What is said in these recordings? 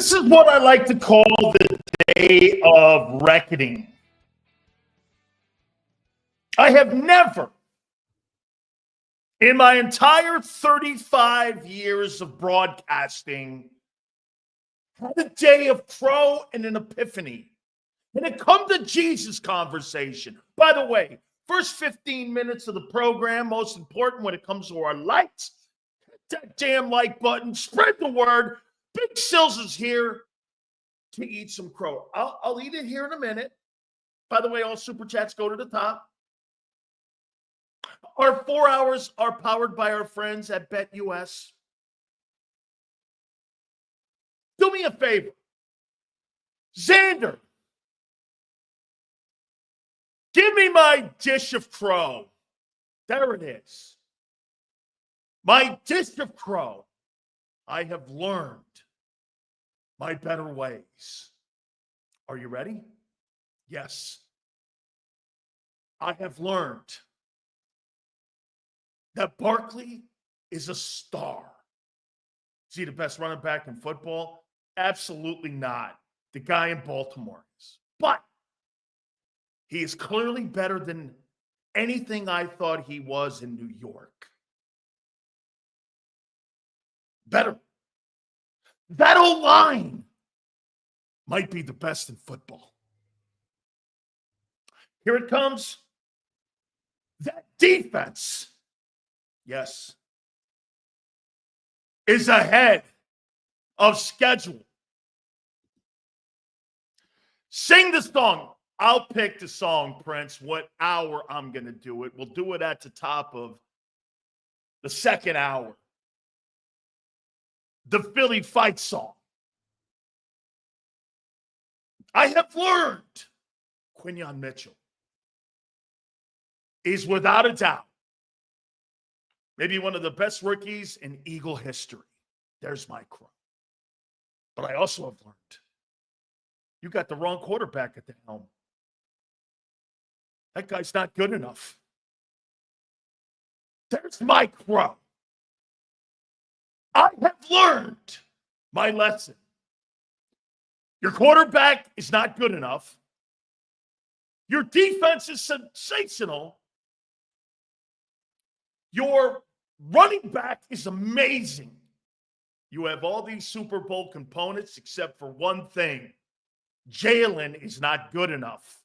This is what I like to call the day of reckoning. I have never, in my entire 35 years of broadcasting, had a day of crow and an epiphany. And it come to Jesus conversation. By the way, first 15 minutes of the program, most important when it comes to our likes. Hit that damn like button. Spread the word. Big Sills is here to eat some crow. I'll eat it here in a minute. By the way, all super chats go to the top. Our 4 hours are powered by our friends at BetUS. Do me a favor. Zander, give me my dish of crow. There it is. My dish of crow. I have learned my better ways. Are you ready? Yes. I have learned that Barkley is a star. Is he the best running back in football? Absolutely not. The guy in Baltimore is. But he is clearly better than anything I thought he was in New York. Better. That O-line might be the best in football. Here it comes. That defense, yes, is ahead of schedule. Sing the song. I'll pick the song, Prince, what hour I'm going to do it. We'll do it at the top of the second hour. The Philly fight song. I have learned Quinyon Mitchell is without a doubt maybe one of the best rookies in Eagle history. There's my crow. But I also have learned you got the wrong quarterback at the helm. That guy's not good enough. There's my crow. I have learned my lesson. Your quarterback is not good enough. Your defense is sensational. Your running back is amazing. You have all these Super Bowl components except for one thing. Jalen is not good enough.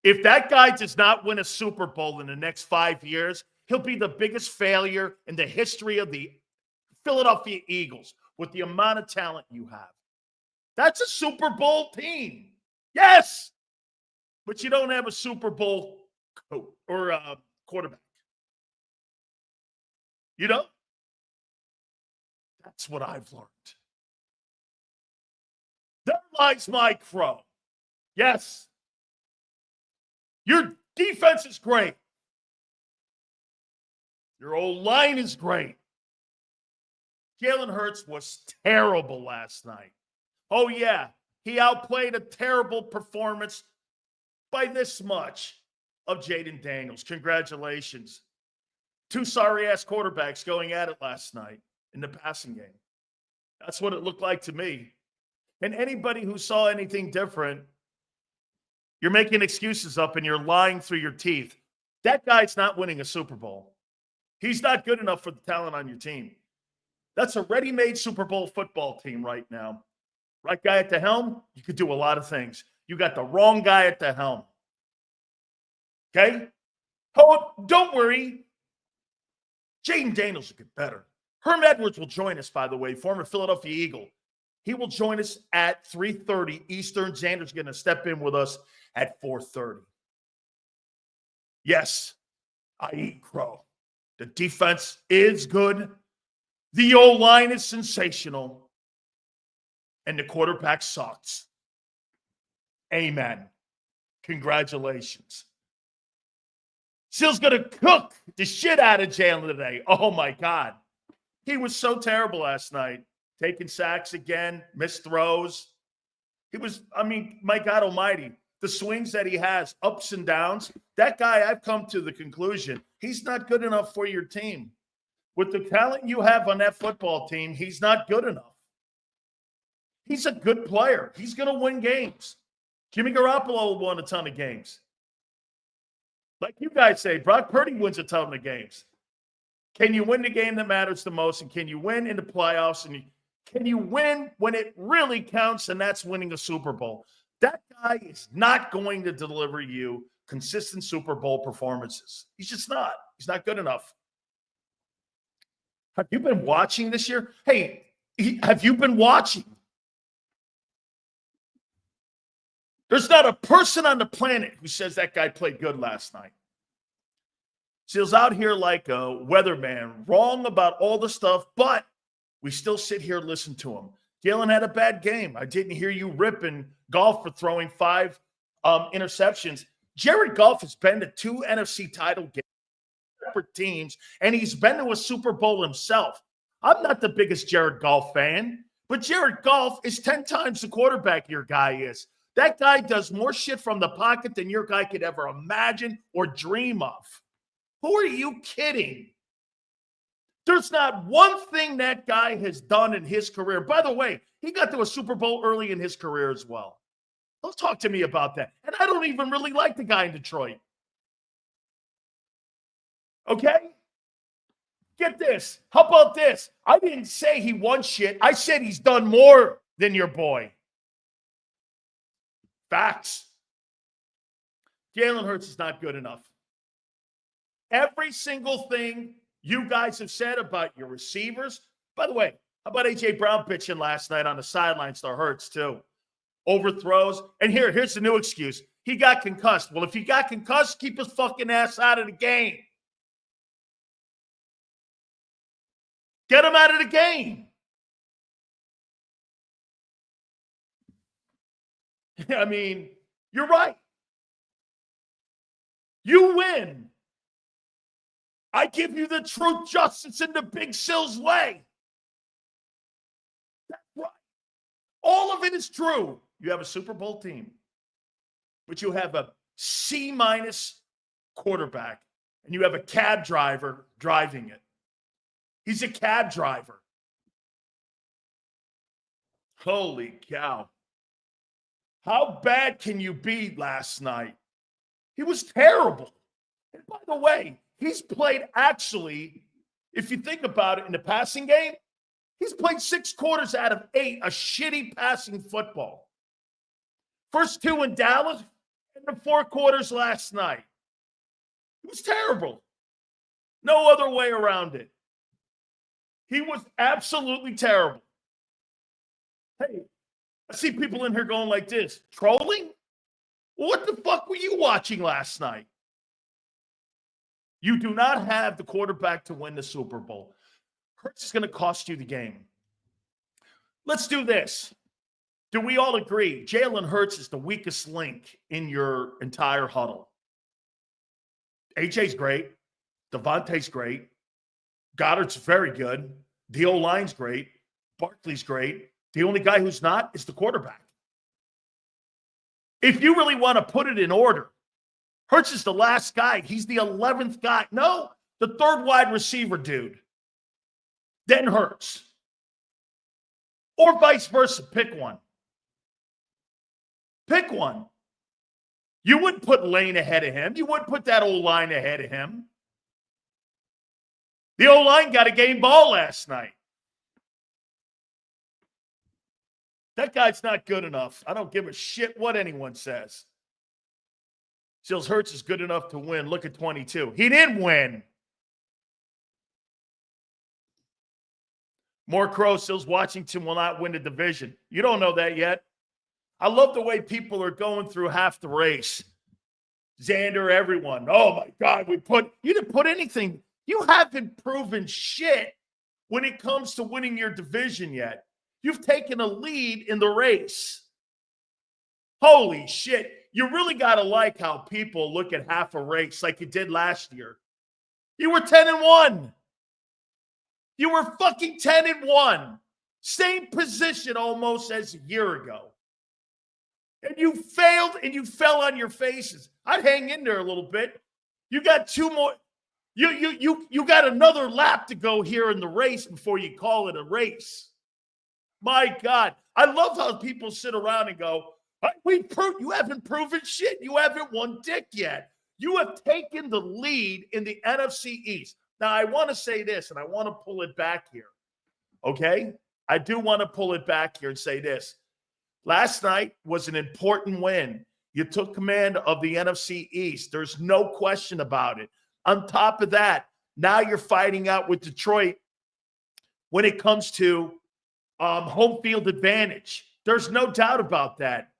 If that guy does not win a Super Bowl in the next 5 years, he'll be the biggest failure in the history of the Philadelphia Eagles with the amount of talent you have. That's a Super Bowl team. Yes. But you don't have a Super Bowl coach or a quarterback. You know? That's what I've learned. There lies my crow. Yes. Your defense is great. Your old line is great. Jalen Hurts was terrible last night. Oh, yeah. He outplayed a terrible performance by this much of Jaden Daniels. Congratulations. Two sorry-ass quarterbacks going at it last night in the passing game. That's what it looked like to me. And anybody who saw anything different, you're making excuses up and you're lying through your teeth. That guy's not winning a Super Bowl. He's not good enough for the talent on your team. That's a ready-made Super Bowl football team right now. Right guy at the helm, you could do a lot of things. You got the wrong guy at the helm. Okay? Oh, don't worry. Jaden Daniels will get better. Herm Edwards will join us, by the way, former Philadelphia Eagle. He will join us at 3:30 Eastern. Zander's going to step in with us at 4:30. Yes, I eat crow. The defense is good. The O-line is sensational. And the quarterback sucks. Amen. Congratulations. Steel's going to cook the shit out of Jalen today. Oh, my God. He was so terrible last night. Taking sacks again, missed throws. He was, my God almighty, the swings that he has, ups and downs. That guy, I've come to the conclusion, he's not good enough for your team. With the talent you have on that football team, he's not good enough. He's a good player. He's going to win games. Jimmy Garoppolo won a ton of games. Like you guys say, Brock Purdy wins a ton of games. Can you win the game that matters the most? And can you win in the playoffs? And can you win when it really counts? And that's winning a Super Bowl. That guy is not going to deliver you consistent Super Bowl performances. He's just not. He's not good enough. Have you been watching this year? Hey, have you been watching? There's not a person on the planet who says that guy played good last night. Seal's out here like a weatherman, wrong about all the stuff, but we still sit here and listen to him. Jalen had a bad game. I didn't hear you ripping Goff for throwing 5 interceptions. Jared Goff has been to 2 NFC title games for teams, and he's been to a Super Bowl himself. I'm not the biggest Jared Goff fan, but Jared Goff is 10 times the quarterback your guy is. That guy does more shit from the pocket than your guy could ever imagine or dream of. Who are you kidding? There's not one thing that guy has done in his career. By the way, he got to a Super Bowl early in his career as well. Don't talk to me about that. And I don't even really like the guy in Detroit. Okay? Get this. How about this? I didn't say he won shit. I said he's done more than your boy. Facts. Jalen Hurts is not good enough. Every single thing you guys have said about your receivers. By the way, how about A.J. Brown pitching last night on the sidelines to Hurts too? Overthrows. And here's the new excuse. He got concussed. Well, if he got concussed, keep his fucking ass out of the game. Get him out of the game. I mean, you're right. You win. I give you the truth, justice, and the Big Sills way. That's right. All of it is true. You have a Super Bowl team, but you have a C- quarterback, and you have a cab driver driving it. He's a cab driver. Holy cow. How bad can you be last night? He was terrible. And by the way, he's played actually, if you think about it, in the passing game, he's played 6 quarters out of 8, a shitty passing football. First 2 in Dallas and the 4 quarters last night. It was terrible. No other way around it. He was absolutely terrible. Hey, I see people in here going like this. Trolling? Well, what the fuck were you watching last night? You do not have the quarterback to win the Super Bowl. Hurts is going to cost you the game. Let's do this. Do we all agree Jalen Hurts is the weakest link in your entire huddle? AJ's great. Devontae's great. Goddard's very good. The O-line's great. Barkley's great. The only guy who's not is the quarterback. If you really want to put it in order, Hurts is the last guy. He's the 11th guy. No, the 3rd wide receiver dude. Then Hurts. Or vice versa. Pick one. Pick one. You wouldn't put Lane ahead of him. You wouldn't put that O-line ahead of him. The O-line got a game ball last night. That guy's not good enough. I don't give a shit what anyone says. Sills Hurts is good enough to win. Look at 22. He didn't win. More Krause, Sills Washington will not win the division. You don't know that yet. I love the way people are going through half the race. Zander, everyone. Oh, my God. You didn't put anything. You haven't proven shit when it comes to winning your division yet. You've taken a lead in the race. Holy shit. You really got to like how people look at half a race like you did last year. You were 10-1. You were fucking 10-1. Same position almost as a year ago. And you failed and you fell on your faces. I'd hang in there a little bit. You got 2 more. You got another lap to go here in the race before you call it a race. My God, I love how people sit around and go, you haven't proven shit. You haven't won dick yet. You have taken the lead in the NFC East. Now, I want to say this, and I want to pull it back here, okay? I do want to pull it back here and say this. Last night was an important win. You took command of the NFC East. There's no question about it. On top of that, now you're fighting out with Detroit when it comes to home field advantage. There's no doubt about that.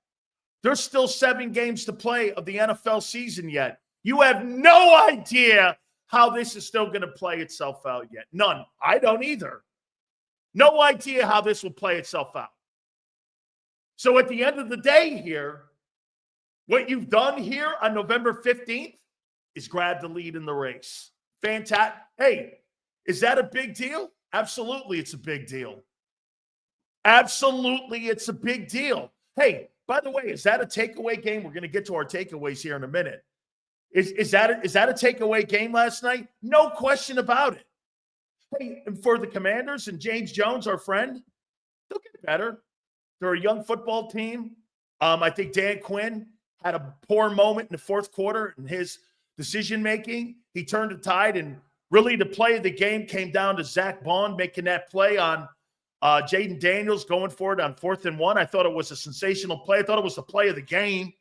There's still 7 games to play of the NFL season yet. You have no idea how this is still going to play itself out yet. None. I don't either. No idea how this will play itself out. So at the end of the day here, what you've done here on November 15th is grab the lead in the race. Fantastic. Hey, is that a big deal? Absolutely, it's a big deal. Absolutely, it's a big deal. Hey, by the way, is that a takeaway game? We're going to get to our takeaways here in a minute. Is that a takeaway game last night? No question about it. Hey, and for the Commanders and James Jones, our friend, they'll get better. They're a young football team. I think Dan Quinn had a poor moment in the fourth quarter in his decision-making. He turned the tide, and really the play of the game came down to Zach Bond making that play on Jaden Daniels going for it on 4th and 1. I thought it was a sensational play. I thought it was the play of the game.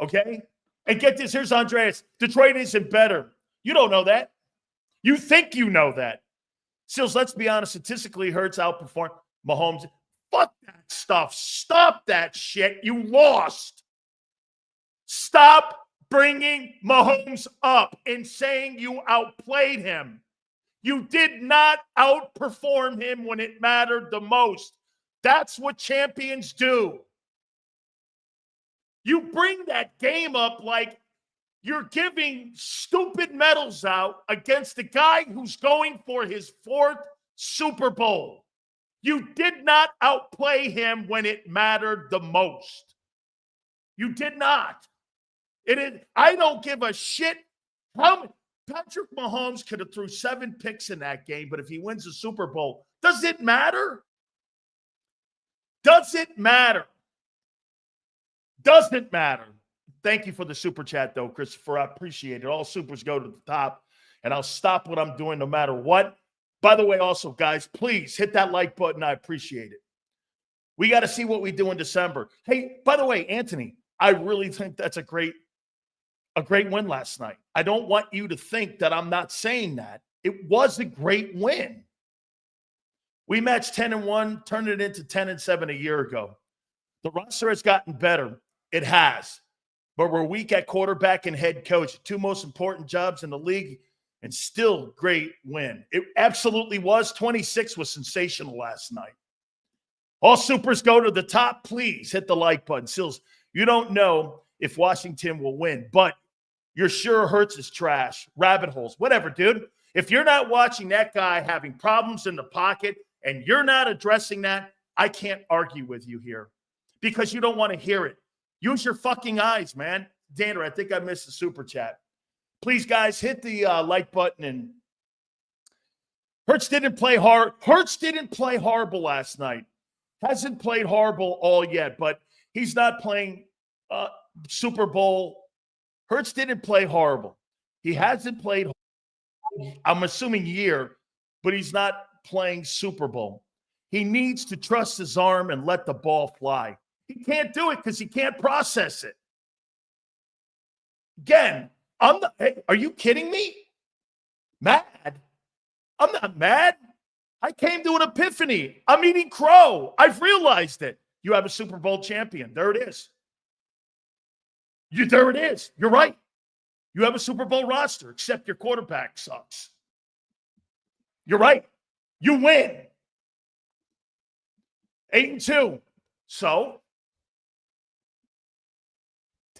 Okay? And get this, here's Andreas. Detroit isn't better. You don't know that. You think you know that. Sills, let's be honest, statistically, Hurts outperformed Mahomes. Fuck that stuff. Stop that shit. You lost. Stop bringing Mahomes up and saying you outplayed him. You did not outperform him when it mattered the most. That's what champions do. You bring that game up like you're giving stupid medals out against a guy who's going for his 4th Super Bowl. You did not outplay him when it mattered the most. You did not. I don't give a shit how Patrick Mahomes could have threw 7 picks in that game, but if he wins the Super Bowl, does it matter? Does it matter? Doesn't matter. Thank you for the super chat, though, Christopher. I appreciate it. All supers go to the top, and I'll stop what I'm doing no matter what. By the way, also, guys, please hit that like button. I appreciate it. We got to see what we do in December. Hey, by the way, Anthony, I really think that's a great win last night. I don't want you to think that I'm not saying that. It was a great win. We matched 10-1, turned it into 10-7 a year ago. The roster has gotten better. It has. But we're weak at quarterback and head coach, 2 most important jobs in the league, and still great win. It absolutely was. 26 was sensational last night. All supers go to the top. Please hit the like button. Sills, you don't know if Washington will win, but you're sure Hurts is trash, rabbit holes, whatever, dude. If you're not watching that guy having problems in the pocket and you're not addressing that, I can't argue with you here because you don't want to hear it. Use your fucking eyes, man. Zander, I think I missed the super chat. Please, guys, hit the like button. And Hurts didn't play hard. Hurts didn't play horrible last night. Hasn't played horrible all yet, but he's not playing Super Bowl. Hurts didn't play horrible. He hasn't played, I'm assuming, year, but he's not playing Super Bowl. He needs to trust his arm and let the ball fly. He can't do it because he can't process it. Again, hey, are you kidding me? Mad? I'm not mad. I came to an epiphany. I'm eating crow. I've realized it. You have a Super Bowl champion. There it is. There it is. You're right. You have a Super Bowl roster, except your quarterback sucks. You're right. You win. 8-2. So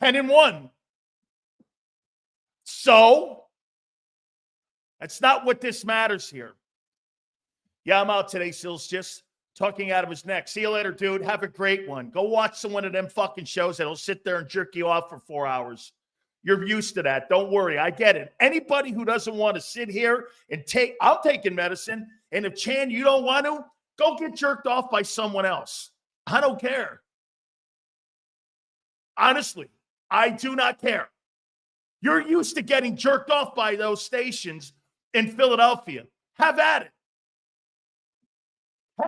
10-1. So that's not what this matters here. Yeah, I'm out today, Sills, just talking out of his neck. See you later, dude. Have a great one. Go watch one of them fucking shows that'll sit there and jerk you off for 4 hours. You're used to that. Don't worry. I get it. Anybody who doesn't want to sit here and I'm taking medicine. And if, Chan, you don't want to, Go get jerked off by someone else. I don't care. Honestly, I do not care. You're used to getting jerked off by those stations in Philadelphia. Have at it.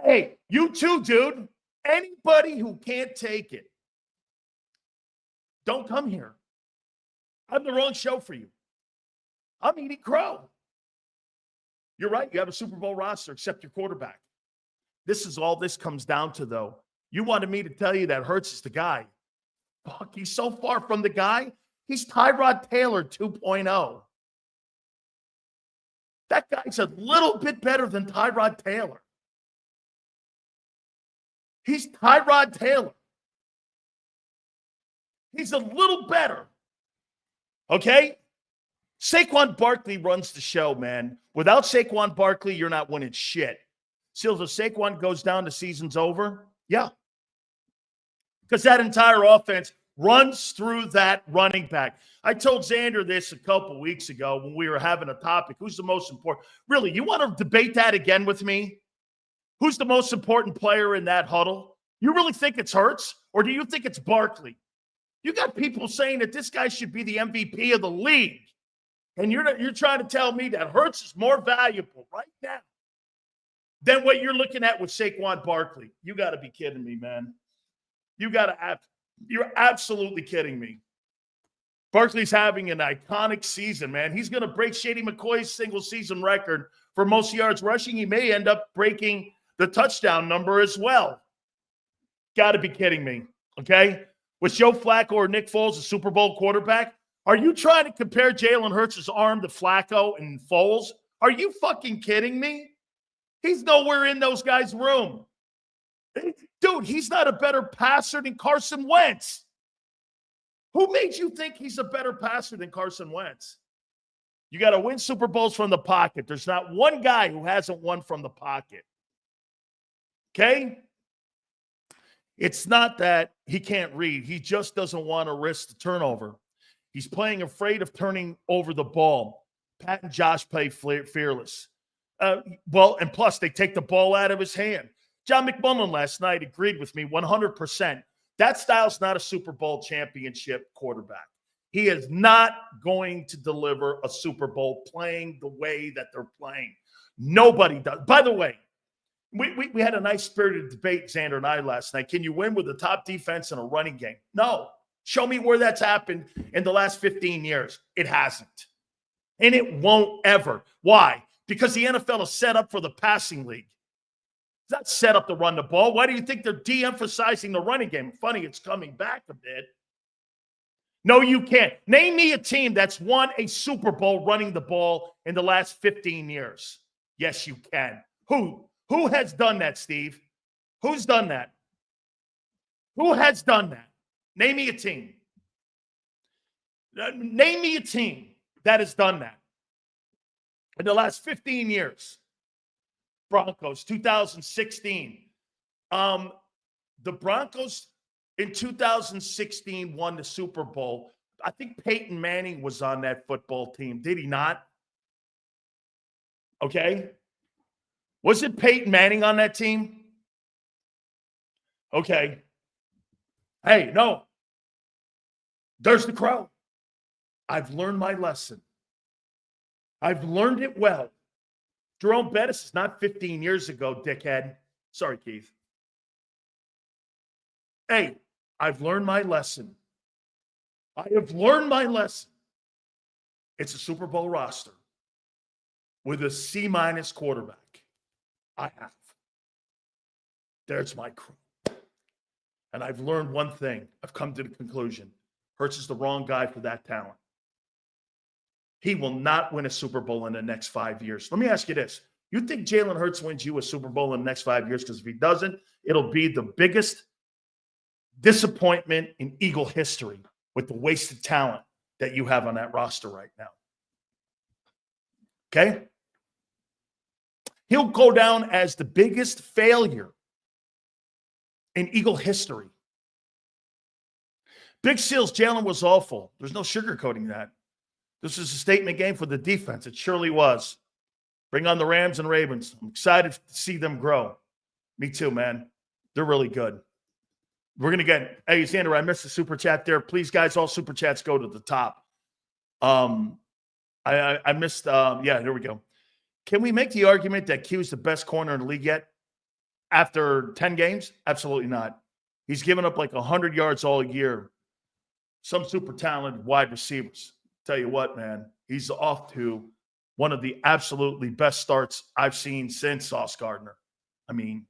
Hey, you too, dude. Anybody who can't take it, don't come here. I'm the wrong show for you. I'm eating crow. You're right. You have a Super Bowl roster except your quarterback. This is all this comes down to, though. You wanted me to tell you that Hurts is the guy. Fuck, he's so far from the guy. He's Tyrod Taylor 2.0. That guy's a little bit better than Tyrod Taylor. He's Tyrod Taylor. He's a little better. Okay? Saquon Barkley runs the show, man. Without Saquon Barkley, you're not winning shit. Seals, if Saquon goes down, the season's over? Yeah. Because that entire offense runs through that running back. I told Zander this a couple weeks ago when we were having a topic. Who's the most important? Really, you want to debate that again with me? Who's the most important player in that huddle? You really think it's Hurts? Or do you think it's Barkley? You got people saying that this guy should be the MVP of the league. And you're trying to tell me that Hurts is more valuable right now than what you're looking at with Saquon Barkley. You got to be kidding me, man. You're absolutely kidding me. Barkley's having an iconic season, man. He's going to break Shady McCoy's single-season record for most yards rushing. He may end up breaking the touchdown number as well. Got to be kidding me, okay? Was Joe Flacco or Nick Foles a Super Bowl quarterback? Are you trying to compare Jalen Hurts' arm to Flacco and Foles? Are you fucking kidding me? He's nowhere in those guys' room. Dude, he's not a better passer than Carson Wentz. Who made you think he's a better passer than Carson Wentz? You got to win Super Bowls from the pocket. There's not one guy who hasn't won from the pocket. Okay? It's not that he can't read. He just doesn't want to risk the turnover. He's playing afraid of turning over the ball. Pat and Josh play fearless. And plus, they take the ball out of his hand. John McMullen last night agreed with me 100%. That style's not a Super Bowl championship quarterback. He is not going to deliver a Super Bowl playing the way that they're playing. Nobody does. By the way, we had a nice spirited debate, Zander and I, last night. Can you win with a top defense and a running game? No. Show me where that's happened in the last 15 years. It hasn't. And it won't ever. Why? Because the NFL is set up for the passing league. It's not set up to run the ball. Why do you think they're de-emphasizing the running game? Funny, it's coming back a bit. No, you can't. Name me a team that's won a Super Bowl running the ball in the last 15 years. Yes, you can. Who? Who has done that, Steve? Who's done that? Who has done that? Name me a team. Name me a team that has done that in the last 15 years. Broncos, 2016. The Broncos in 2016 won the Super Bowl. I think Peyton Manning was on that football team. Did he not? Okay. Was it Peyton Manning on that team? Okay. Hey, no. There's the crow. I've learned my lesson. I've learned it well. Jerome Bettis is not 15 years ago, dickhead. Sorry, Keith. Hey, I've learned my lesson. I have learned my lesson. It's a Super Bowl roster with a C- quarterback. I have. There's my crew. And I've learned one thing. I've come to the conclusion. Hurts is the wrong guy for that talent. He will not win a Super Bowl in the next 5 years. Let me ask you this. You think Jalen Hurts wins you a Super Bowl in the next 5 years? Because if he doesn't, it'll be the biggest disappointment in Eagle history with the wasted talent that you have on that roster right now. Okay? He'll go down as the biggest failure in Eagle history. Big Seals, Jalen was awful. There's no sugarcoating that. This is a statement game for the defense. It surely was. Bring on the Rams and Ravens. I'm excited to see them grow. Me too, man. They're really good. We're going to get, hey, Zander, I missed the super chat there. Please, guys, all super chats go to the top. I missed, yeah, here we go. Can we make the argument that Q's the best corner in the league yet? After 10 games? Absolutely not. He's given up like 100 yards all year. Some super talented wide receivers. Tell you what, man, he's off to one of the absolutely best starts I've seen since Sauce Gardner. I mean,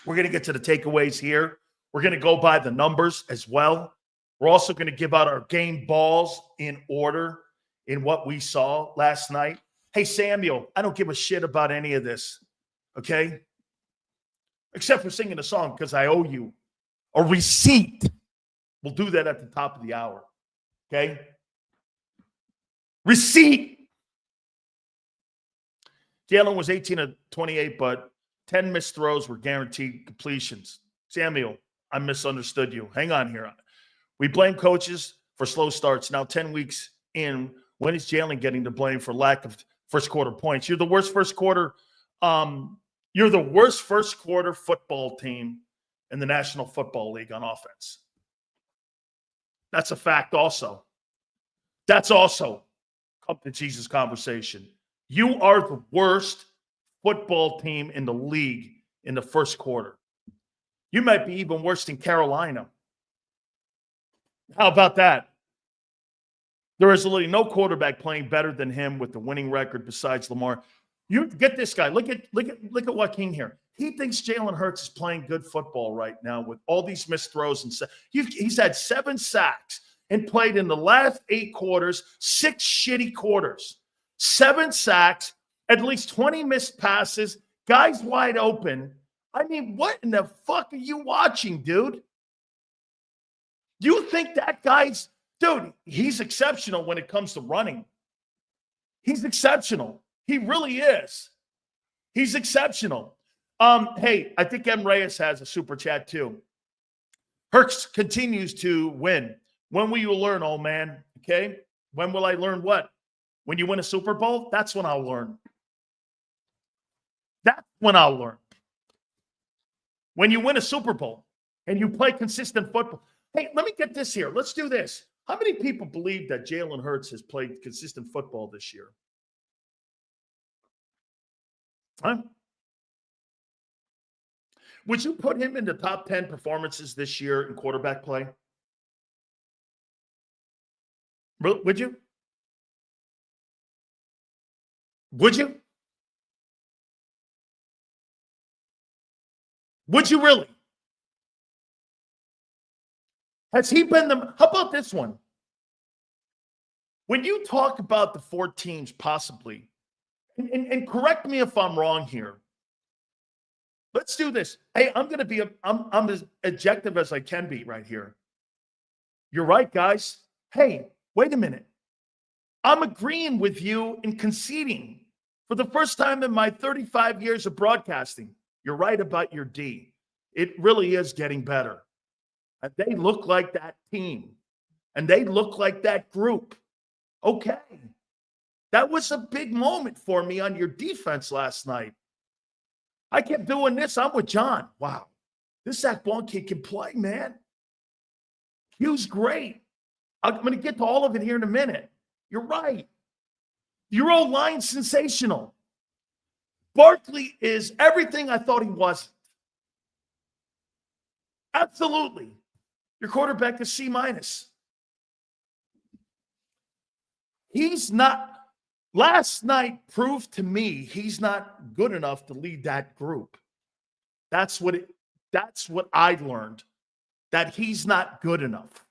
we're going to get to the takeaways here. We're going to go by the numbers as well. We're also going to give out our game balls in order in what we saw last night. Hey, Samuel, I don't give a shit about any of this, okay? Except for singing a song because I owe you a receipt. We'll do that at the top of the hour, okay? Receipt. Jalen was 18 of 28, but 10 missed throws were guaranteed completions. Samuel, I misunderstood you. Hang on here. We blame coaches for slow starts. Now 10 weeks in, when is Jalen getting the blame for lack of first quarter points? You're the worst first quarter. You're the worst first quarter football team in the National Football League on offense. That's a fact also. That's also come to Jesus conversation. You are the worst football team in the league in the first quarter. You might be even worse than Carolina. How about that? There is literally no quarterback playing better than him with the winning record besides Lamar. You get this guy. Look at Joaquin here. He thinks Jalen Hurts is playing good football right now with all these missed throws and he's had 7 sacks and played in the last 8 quarters, 6 shitty quarters, 7 sacks, at least 20 missed passes, guys wide open. I mean, what in the fuck are you watching, dude? You think that guy's – dude, he's exceptional when it comes to running. He's exceptional. He really is. He's exceptional. Hey, I think M. Reyes has a super chat too. Hurts continues to win. When will you learn, old man? Okay? When will I learn what? When you win a Super Bowl? That's when I'll learn. That's when I'll learn. When you win a Super Bowl and you play consistent football. Hey, let me get this here. Let's do this. How many people believe that Jalen Hurts has played consistent football this year? Huh? Would you put him in the top 10 performances this year in quarterback play? Would you? Would you? Would you really? Has he been the – how about this one? When you talk about the 4 teams possibly, and correct me if I'm wrong here. Let's do this. Hey, I'm going to be – I'm as objective as I can be right here. You're right, guys. Hey, wait a minute. I'm agreeing with you in conceding for the first time in my 35 years of broadcasting. You're right about your D. It really is getting better. And they look like that team. And they look like that group. Okay. That was a big moment for me on your defense last night. I kept doing this. I'm with John. Wow. This Saquon kid can play, man. He was great. I'm going to get to all of it here in a minute. You're right. Your old line's sensational. Barkley is everything I thought he was. Absolutely. Your quarterback is C-. He's not, last night proved to me he's not good enough to lead that group. That's what I learned, that he's not good enough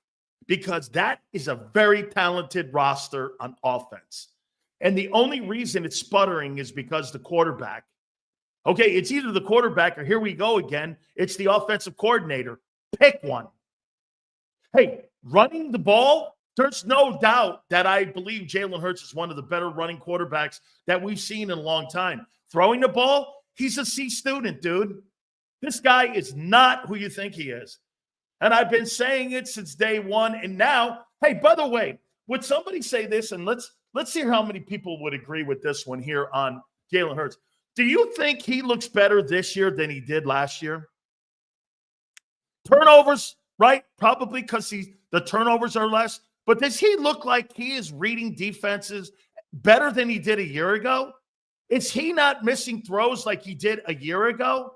because that is a very talented roster on offense. And the only reason it's sputtering is because the quarterback. Okay, it's either the quarterback or here we go again. It's the offensive coordinator. Pick one. Hey, running the ball, there's no doubt that I believe Jalen Hurts is one of the better running quarterbacks that we've seen in a long time. Throwing the ball, he's a C student, dude. This guy is not who you think he is. And I've been saying it since day one. And now, hey, by the way, would somebody say this? And let's hear how many people would agree with this one here on Jalen Hurts. Do you think he looks better this year than he did last year? Turnovers, right? Probably because the turnovers are less. But does he look like he is reading defenses better than he did a year ago? Is he not missing throws like he did a year ago?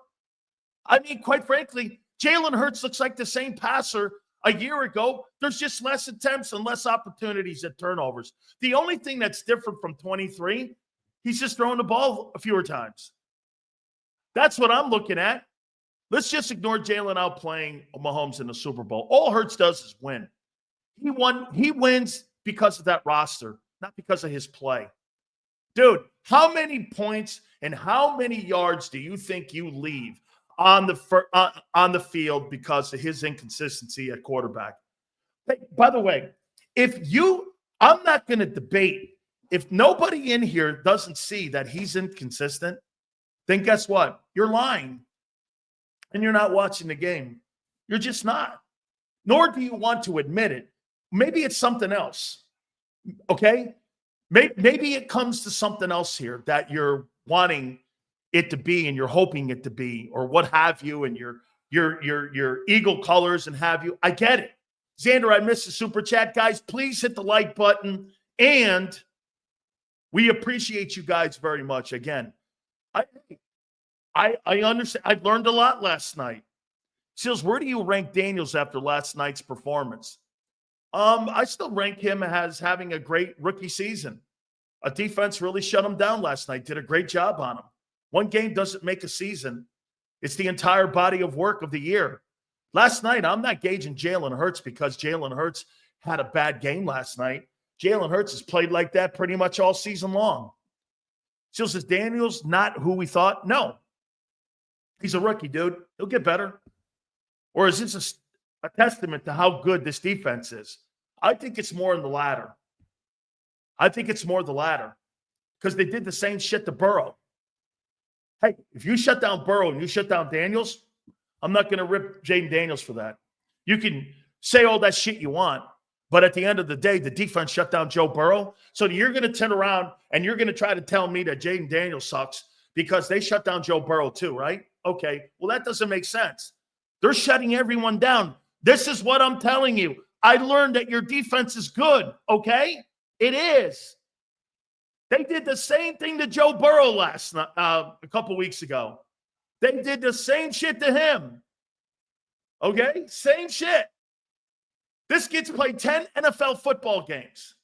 I mean, quite frankly, Jalen Hurts looks like the same passer a year ago. There's just less attempts and less opportunities at turnovers. The only thing that's different from 23, he's just throwing the ball fewer times. That's what I'm looking at. Let's just ignore Jalen outplaying Mahomes in the Super Bowl. All Hurts does is win. He wins because of that roster, not because of his play. Dude, how many points and how many yards do you think you leave on the field because of his inconsistency at quarterback? Hey, by the way, I'm not going to debate. If nobody in here doesn't see that he's inconsistent, then guess what? You're lying. And you're not watching the game. You're just not. Nor do you want to admit it. Maybe it's something else. Okay? Maybe it comes to something else here that you're wanting it to be and you're hoping it to be, or what have you, and your eagle colors and have you. I get it. Zander, I missed the super chat. Guys, please hit the like button. And we appreciate you guys very much. Again, I understand. I learned a lot last night. Seals, where do you rank Daniels after last night's performance? I still rank him as having a great rookie season. A defense really shut him down last night, did a great job on him. One game doesn't make a season. It's the entire body of work of the year. Last night, I'm not gauging Jalen Hurts because Jalen Hurts had a bad game last night. Jalen Hurts has played like that pretty much all season long. Seals, is Daniels not who we thought? No. He's a rookie, dude. He'll get better. Or is this a testament to how good this defense is? I think it's more in the latter. I think it's more the latter because they did the same shit to Burrow. Hey, if you shut down Burrow and you shut down Daniels, I'm not going to rip Jaden Daniels for that. You can say all that shit you want, but at the end of the day, the defense shut down Joe Burrow. So you're going to turn around and you're going to try to tell me that Jaden Daniels sucks because they shut down Joe Burrow too, right? Okay, well, that doesn't make sense. They're shutting everyone down. This is what I'm telling you. I learned that your defense is good, okay? It is. They did the same thing to Joe Burrow a couple weeks ago. They did the same shit to him. Okay? Same shit. This kid's played 10 NFL football games.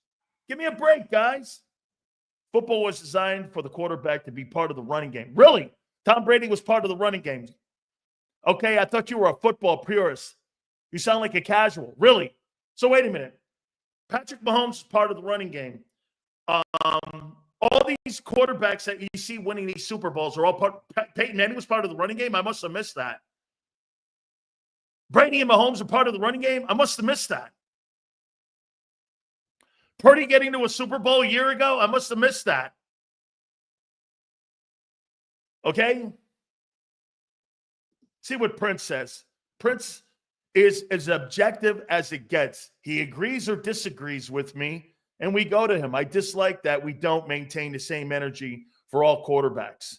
Give me a break, guys. Football was designed for the quarterback to be part of the running game. Really? Tom Brady was part of the running game. Okay, I thought you were a football purist. You sound like a casual. Really? So wait a minute. Patrick Mahomes is part of the running game. All these quarterbacks that you see winning these Super Bowls are all part. Peyton Manning was part of the running game. I must have missed that. Brady and Mahomes are part of the running game. I must have missed that. Purdy getting to a Super Bowl a year ago. I must have missed that. Okay? See what Prince says. Prince is as objective as it gets. He agrees or disagrees with me, and we go to him. I dislike that we don't maintain the same energy for all quarterbacks.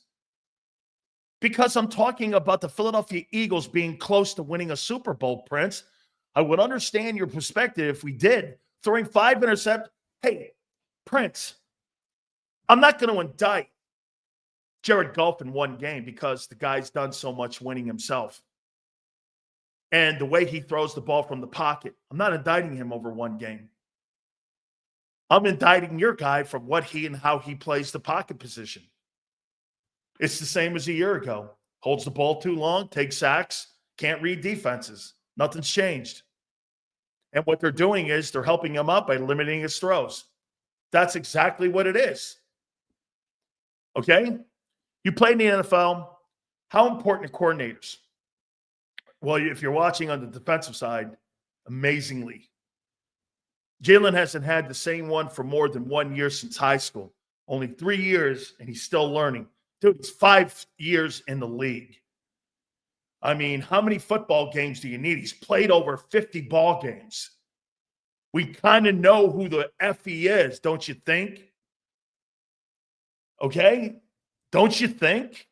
Because I'm talking about the Philadelphia Eagles being close to winning a Super Bowl, Prince. I would understand your perspective if we did. Throwing 5 interceptions. Hey, Prince, I'm not going to indict Jared Goff in one game because the guy's done so much winning himself. And the way he throws the ball from the pocket. I'm not indicting him over one game. I'm indicting your guy from what he and how he plays the pocket position. It's the same as a year ago. Holds the ball too long, takes sacks, can't read defenses. Nothing's changed. And what they're doing is they're helping him up by limiting his throws. That's exactly what it is. Okay? You play in the NFL. How important are coordinators? Well, if you're watching on the defensive side, amazingly. Jalen hasn't had the same one for more than 1 year since high school. Only 3 years, and he's still learning. Dude, he's 5 years in the league. I mean, how many football games do you need? He's played over 50 ball games. We kind of know who the F he is, don't you think? Okay? Don't you think?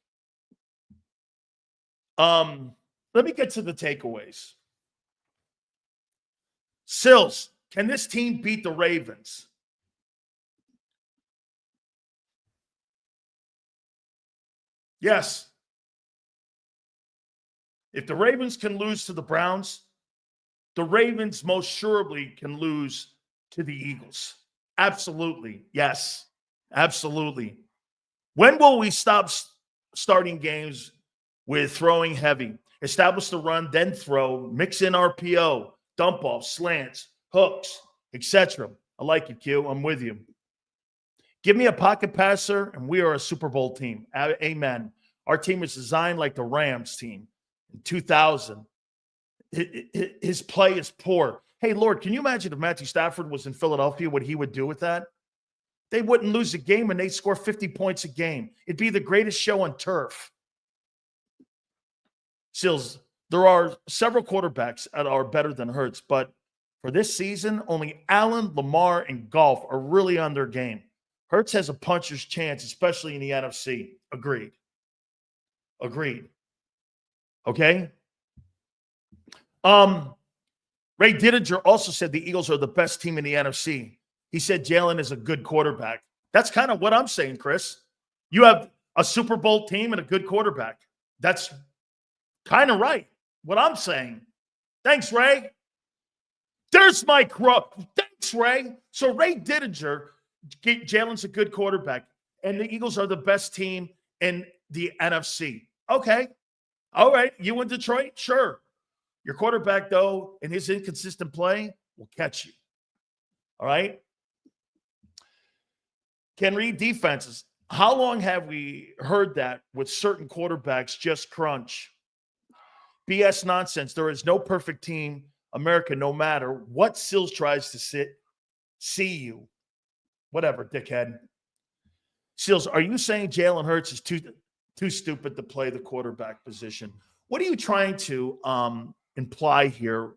Let me get to the takeaways. Sills, can this team beat the Ravens? Yes. If the Ravens can lose to the Browns, the Ravens most surely can lose to the Eagles. Absolutely. Yes. Absolutely. When will we stop starting games with throwing heavy? Establish the run, then throw, mix in RPO, dump off, slants, hooks, etc. I like it, Q. I'm with you. Give me a pocket passer, and we are a Super Bowl team. Amen. Our team is designed like the Rams team in 2000. His play is poor. Hey, Lord, can you imagine if Matthew Stafford was in Philadelphia, what he would do with that? They wouldn't lose a game and they'd score 50 points a game. It'd be the greatest show on turf. Sills, there are several quarterbacks that are better than Hurts, but for this season, only Allen, Lamar, and Goff are really on their game. Hurts has a puncher's chance, especially in the NFC. Agreed. Okay? Ray Didinger also said the Eagles are the best team in the NFC. He said Jalen is a good quarterback. That's kind of what I'm saying, Chris. You have a Super Bowl team and a good quarterback. That's kind of right. What I'm saying. Thanks, Ray. There's my crow. Thanks, Ray. So Ray Didinger, Jalen's a good quarterback, and the Eagles are the best team in the NFC. Okay. All right. You in Detroit? Sure. Your quarterback, though, in his inconsistent play, will catch you. All right? Can read defenses. How long have we heard that with certain quarterbacks just crunch? BS nonsense. There is no perfect team, America, no matter what Sills tries to see you. Whatever, dickhead. Sills, are you saying Jalen Hurts is too stupid to play the quarterback position? What are you trying to imply here,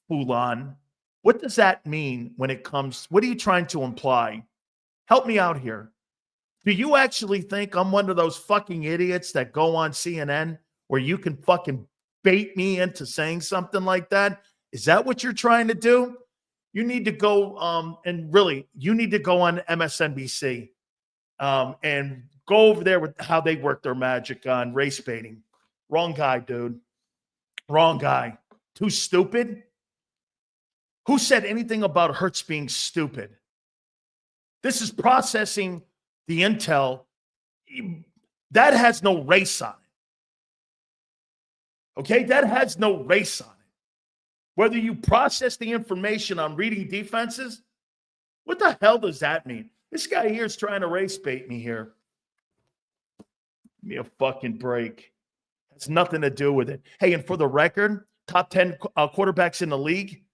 Fulan? What does that mean when it comes? What are you trying to imply? Help me out here. Do you actually think I'm one of those fucking idiots that go on CNN where you can fucking bait me into saying something like that? Is that what you're trying to do? You need to go and really, you need to go on MSNBC and go over there with how they work their magic on race baiting. Wrong guy, dude. Wrong guy. Too stupid? Who said anything about Hurts being stupid? This is processing the intel. That has no race on it. Okay? That has no race on it. Whether you process the information on reading defenses, what the hell does that mean? This guy here is trying to race bait me here. Give me a fucking break. Has nothing to do with it. Hey, and for the record, top 10 quarterbacks in the league,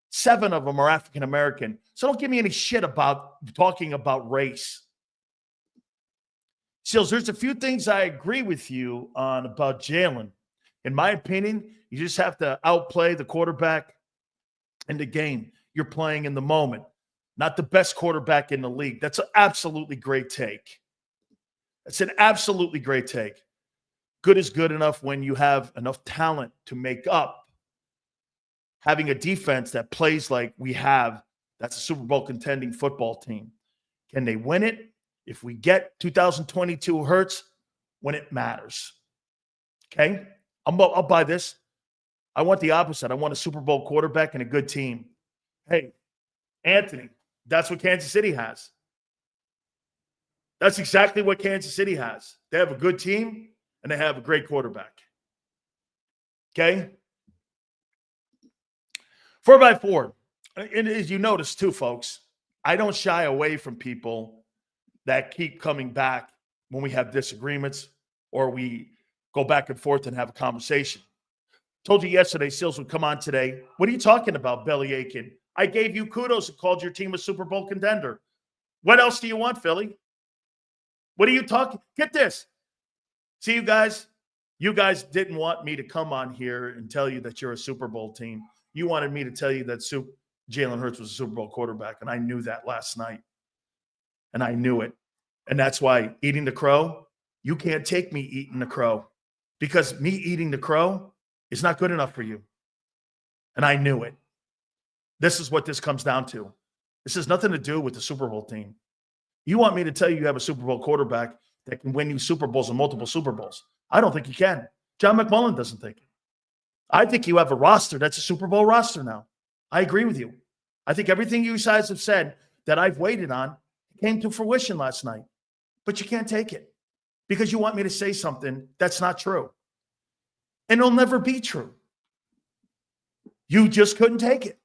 7 of them are African-American. So don't give me any shit about talking about race. Sills, there's a few things I agree with you on about Jalen. In my opinion, you just have to outplay the quarterback in the game you're playing in the moment. Not the best quarterback in the league. That's an absolutely great take. That's an absolutely great take. Good is good enough when you have enough talent to make up. Having a defense that plays like we have, that's a Super Bowl contending football team. Can they win it? If we get 2022 Hurts, when it matters. Okay? I'll buy this. I want the opposite. I want a Super Bowl quarterback and a good team. Hey, Anthony, that's what Kansas City has. That's exactly what Kansas City has. They have a good team and they have a great quarterback. Okay? 4x4. And as you notice too, folks, I don't shy away from people that keep coming back when we have disagreements or we go back and forth and have a conversation. Told you yesterday, Sills would come on today. What are you talking about, belly aching? I gave you kudos and called your team a Super Bowl contender. What else do you want, Philly? What are you talking? Get this. See, you guys didn't want me to come on here and tell you that you're a Super Bowl team. You wanted me to tell you that Jalen Hurts was a Super Bowl quarterback, and I knew that last night. And I knew it. And that's why eating the crow, You can't take me eating the crow because me eating the crow is not good enough for you. And I knew it. This is what this comes down to. This has nothing to do with the Super Bowl team. You want me to tell you have a Super Bowl quarterback that can win you Super Bowls and multiple Super Bowls. I don't think he can. John McMullen doesn't think it. I think you have a roster that's a Super Bowl roster now. I agree with you. I think everything you guys have said that I've waited on came to fruition last night. But you can't take it because you want me to say something that's not true. And it'll never be true. You just couldn't take it.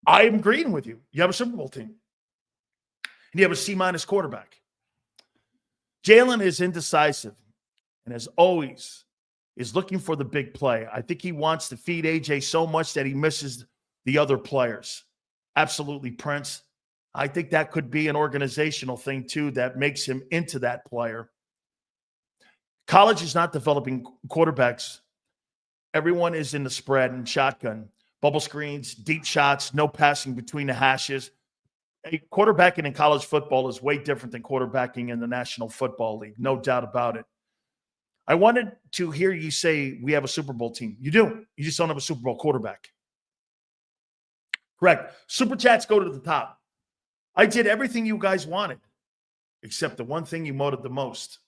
I am agreeing with you. You have a Super Bowl team. And you have a C-minus quarterback. Jalen is indecisive and as always is looking for the big play. I think he wants to feed AJ so much that he misses the other players. Absolutely, Prince. I think that could be an organizational thing too that makes him into that player. College is not developing quarterbacks. Everyone is in the spread and shotgun. Bubble screens, deep shots, no passing between the hashes. Quarterbacking in college football is way different than quarterbacking in the National Football League. No doubt about it. I wanted to hear you say we have a Super Bowl team. You do. You just don't have a Super Bowl quarterback. Correct. Super chats go to the top. I did everything you guys wanted, except the one thing you moted the most.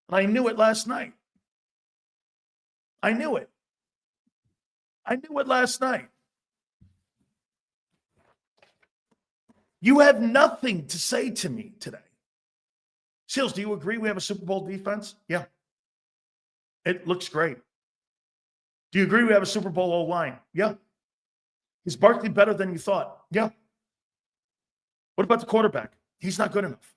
And I knew it last night. I knew it. I knew it last night. You have nothing to say to me today. Seals, do you agree we have a Super Bowl defense? Yeah. It looks great. Do you agree we have a Super Bowl O-line? Yeah. Is Barkley better than you thought? Yeah. What about the quarterback? He's not good enough.